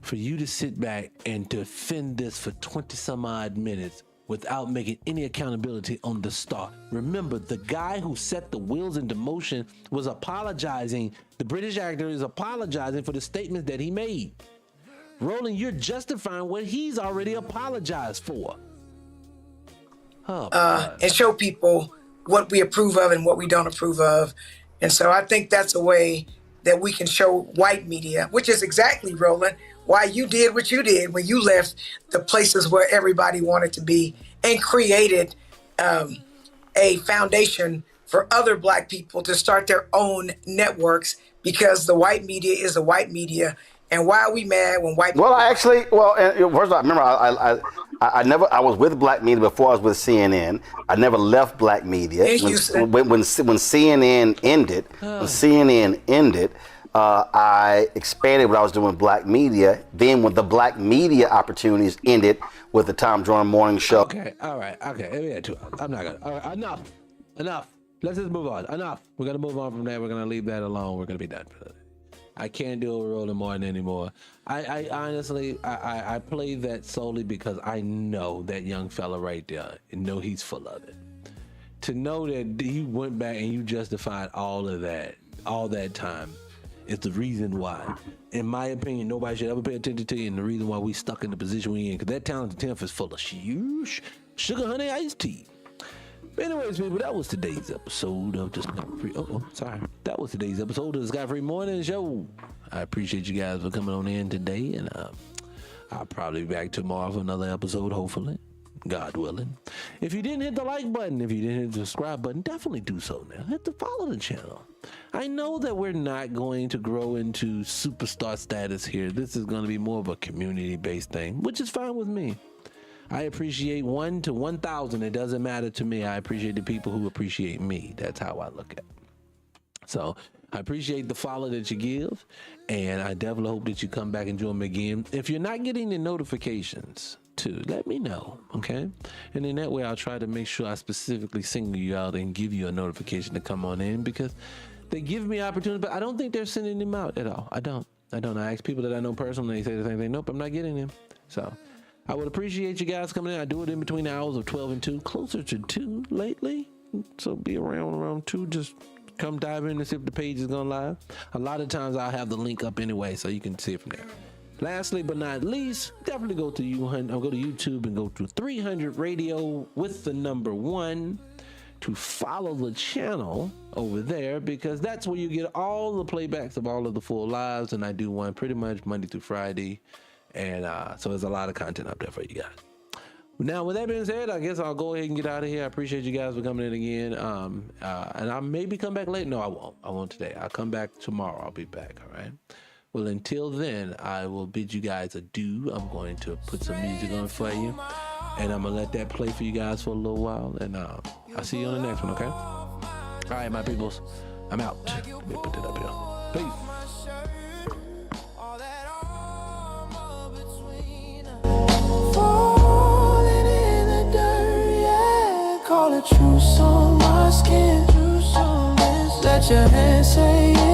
For you to sit back and defend this for 20 some odd minutes without making any accountability on the start. Remember, the guy who set the wheels into motion was apologizing. The British actor is apologizing for the statements that he made. Roland, you're justifying what he's already apologized for. And show people what we approve of and what we don't approve of. And so I think that's a way that we can show white media, which is exactly, Roland, why you did what you did when you left the places where everybody wanted to be and created a foundation for other black people to start their own networks because the white media is the white media. And why are we mad when white people... First of all, remember, I was with black media before I was with CNN. I never left black media. When CNN ended, I expanded what I was doing with black media. Then when the black media opportunities ended with the Tom Joyner Morning Show. Okay, all right, okay. I'm not gonna. All right, enough. Let's just move on. Enough. We're gonna move on from that. We're gonna leave that alone. We're gonna be done for that. I can't do a Roland Martin anymore. I honestly, I play that solely because I know that young fella right there and know he's full of it. To know that you went back and you justified all of that, all that time, is the reason why, in my opinion, nobody should ever pay attention to you, and the reason why we stuck in the position we in, because that talented 10th is full of sugar honey iced tea. Anyways, people, that was today's episode of the Scott Free. That was today's episode of the Scott Free Morning Show. I appreciate you guys for coming on in today, and I'll probably be back tomorrow for another episode, hopefully, God willing. If you didn't hit the like button, if you didn't hit the subscribe button, definitely do so now. Hit the follow the channel. I know that we're not going to grow into superstar status here. This is going to be more of a community-based thing, which is fine with me. I appreciate 1 to 1,000. It doesn't matter to me. I appreciate the people who appreciate me. That's how I look at it. So I appreciate the follow that you give, and I definitely hope that you come back and join me again. If you're not getting the notifications, too, let me know, okay? And in that way, I'll try to make sure I specifically single you out and give you a notification to come on in, because they give me opportunities, but I don't think they're sending them out at all. I don't. I ask people that I know personally, they say the same thing. Nope, I'm not getting them. So I would appreciate you guys coming in. I do it in between the hours of 12 and 2, closer to 2 lately. So be around 2. Just come dive in and see if the page is going live. A lot of times I'll have the link up anyway, so you can see it from there. Lastly but not least, definitely go to YouTube and go to 300 Radio with the number 1 to follow the channel over there, because that's where you get all the playbacks of all of the full lives, and I do one pretty much Monday through Friday. And so there's a lot of content up there for you guys. Now, with that being said, I guess I'll go ahead and get out of here. I appreciate you guys for coming in again. And I maybe come back late. No, I won't. I won't today. I'll come back tomorrow. I'll be back. All right. Well, until then, I will bid you guys adieu. I'm going to put some music on for you, and I'm going to let that play for you guys for a little while. And I'll see you on the next one, okay? All right, my peoples. I'm out. Let me put it up here. Peace. Call it truth on my skin. Let your hands say it.